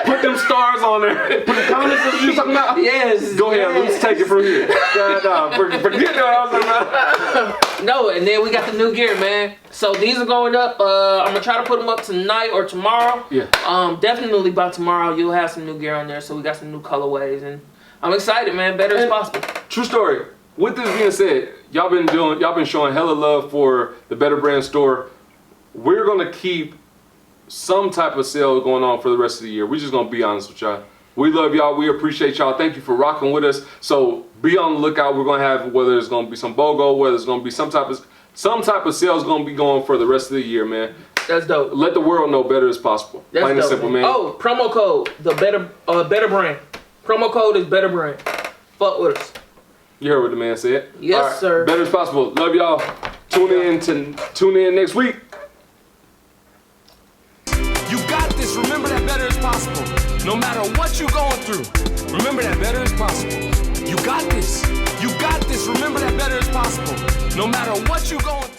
Put them stars on there. Put the comments that you talking about. Yes. Go ahead. Let's take it from here. Forget what I was talking about. No, and then we got the new gear, man. So these are going up. I'm gonna try to put them up tonight or tomorrow. Yeah. Definitely by tomorrow you'll have some new gear on there. So we got some new colorways, and I'm excited, man. Better as possible. True story. With this being said, y'all been showing hella love for the Better Brand store. We're gonna keep some type of sale going on for the rest of the year. We're just gonna be honest with y'all. We love y'all. We appreciate y'all. Thank you for rocking with us. So be on the lookout. We're gonna have, whether it's gonna be some BOGO, whether it's gonna be some type of sales gonna be going for the rest of the year, man. That's dope. Let the world know better as possible. That's Plain dope, and simple, man. Oh, promo code the Better Brand. Promo code is Better Brand. Fuck with us. You heard what the man said. Yes, all right, sir. Better as possible. Love y'all. Tune in next week. You got this. Remember that better is possible. No matter what you're going through, remember that better is possible. You got this. You got this. Remember that better is possible. No matter what you're going through.